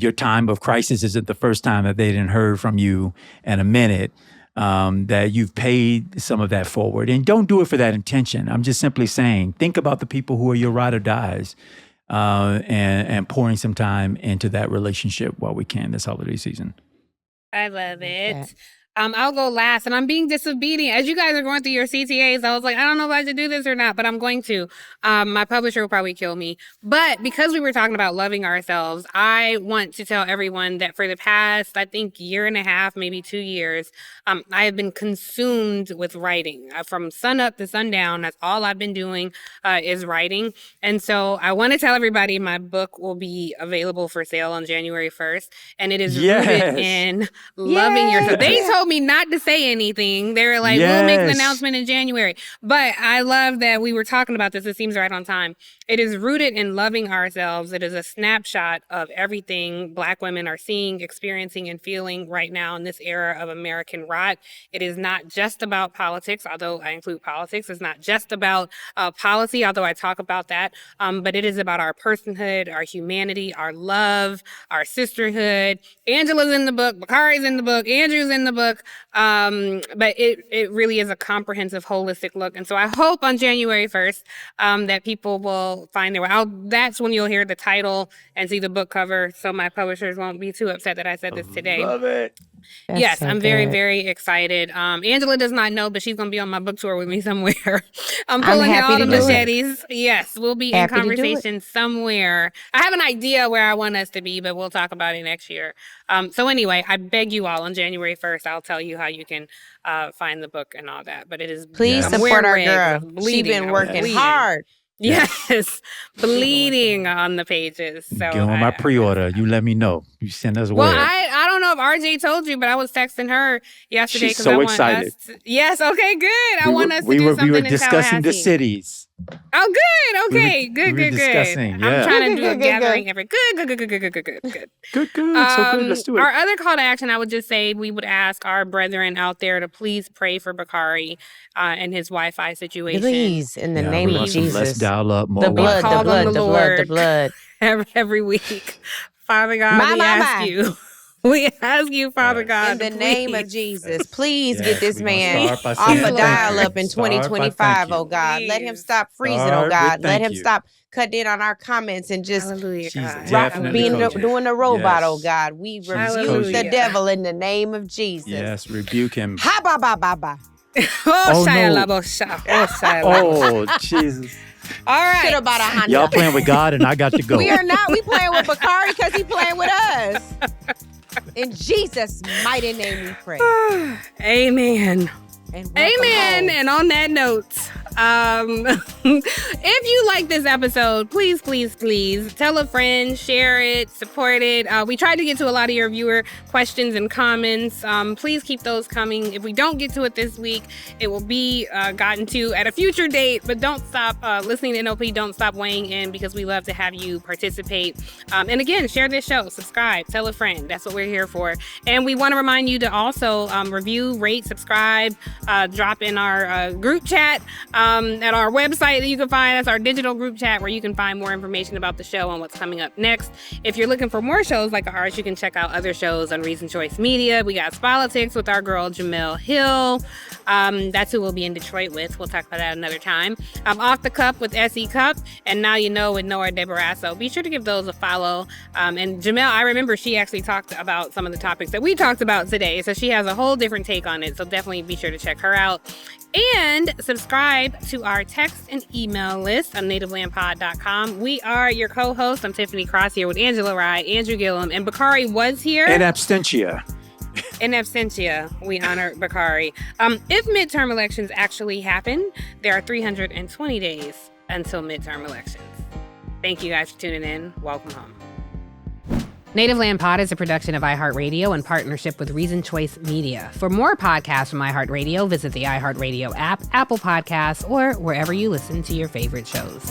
your time of crisis isn't the first time that they didn't heard from you in a minute. That you've paid some of that forward. And don't do it for that intention. I'm just simply saying, think about the people who are your ride or dies, and pouring some time into that relationship while we can this holiday season. I love it. I'll go last, and I'm being disobedient. As you guys are going through your CTAs, I was like, I don't know if I should do this or not, but I'm going to. My publisher will probably kill me. But because we were talking about loving ourselves, I want to tell everyone that for the past, I think, year and a half, maybe 2 years, I have been consumed with writing. From sun up to sundown, that's all I've been doing is writing. And so I want to tell everybody my book will be available for sale on January 1st, and it is rooted in loving yourself. They told me not to say anything. They were like, we'll make an announcement in January. But I love that we were talking about this. It seems right on time. It is rooted in loving ourselves. It is a snapshot of everything Black women are seeing, experiencing, and feeling right now in this era of American rot. It is not just about politics, although I include politics. It's not just about policy, although I talk about that. But it is about our personhood, our humanity, our love, our sisterhood. Angela's in the book. Bakari's in the book. Andrew's in the book. But it really is a comprehensive, holistic look. And so I hope on January 1st that people will find their way. That's when you'll hear the title and see the book cover, so my publishers won't be too upset that I said this today. Love it. That's yes, so I'm very, good. very excited. Angela does not know, but she's going to be on my book tour with me somewhere. I'm I'm pulling out happy all the to do it. machetes. Yes, we'll be Happy in to do it. conversation somewhere. I have an idea where I want us to be, but we'll talk about it next year. So anyway, I beg you all, on January 1st, I'll tell you how you can find the book and all that. But it is Please I'm support wearing our red, girl. I'm She's bleeding, been I'm working bleeding. hard. Yes, bleeding on the pages. So Get on my pre-order. You let me know. You send us well, word. I don't know if RJ told you, but I was texting her yesterday She's because so I want excited. us. Yes, okay, good. I want us to do something we were in discussing the Tallahassee. cities. Oh, good. Okay. We were discussing, yeah. I'm trying to do a Good. gathering every. Good. Good. So good. Let's do it. Our other call to action, I would just say we would ask our brethren out there to please pray for Bakari and his Wi-Fi situation. Please, in the name of Jesus. Let's dial up more The blood, call the on blood, the the Lord. blood, the blood. every week. Father God, we ask you. We ask you, Father God, In the name of Jesus, please get this we man gonna start by off saying a thank dial you. up in Start by 2025, thank you. oh God. Let him Please. stop freezing, Start oh with God. Let thank him you. stop cutting in on our comments and just Hallelujah, She's God. definitely coaching. doing the robot, Yes. oh God. We rebuke Hallelujah. the devil in the name of Jesus. Yes, rebuke him. Ha ba ba ba ba. Oh, Shia no. Labosha. Oh, Shia Labosha. Oh, Jesus. All right. Should have bought a Honda. Y'all playing with God and I got to go. We are not. We playing with Bakari because he playing with us. In Jesus' mighty name we pray. Amen. And welcome Amen. home. And on that note, if you like this episode, please tell a friend, share it, support it. We tried to get to a lot of your viewer questions and comments. Please keep those coming. If we don't get to it this week, it will be gotten to at a future date. But don't stop listening to NOP. Don't stop weighing in because we love to have you participate. And again, share this show, subscribe, tell a friend. That's what we're here for. And we want to remind you to also review, rate, subscribe, drop in our group chat at our website that you can find us, our digital group chat where you can find more information about the show and what's coming up next. If you're looking for more shows like ours, you can check out other shows on Reason Choice Media. We got Politics with our girl Jamel Hill. That's who we'll be in Detroit with. We'll talk about that another time. Off the Cup with S.E. Cup, and Now You Know with Noah DeBarrasso. Be sure to give those a follow. And Jamel, I remember she actually talked about some of the topics that we talked about today, so she has a whole different take on it. So definitely be sure to check her out. And subscribe to our text and email list on nativelandpod.com. We are your co-hosts. I'm Tiffany Cross here with Angela Rye, Andrew Gillum, and Bakari was here. In absentia. In absentia, we honor Bakari. If midterm elections actually happen, there are 320 days until midterm elections. Thank you guys for tuning in. Welcome home. Native Land Pod is a production of iHeartRadio in partnership with Reason Choice Media. For more podcasts from iHeartRadio, visit the iHeartRadio app, Apple Podcasts, or wherever you listen to your favorite shows.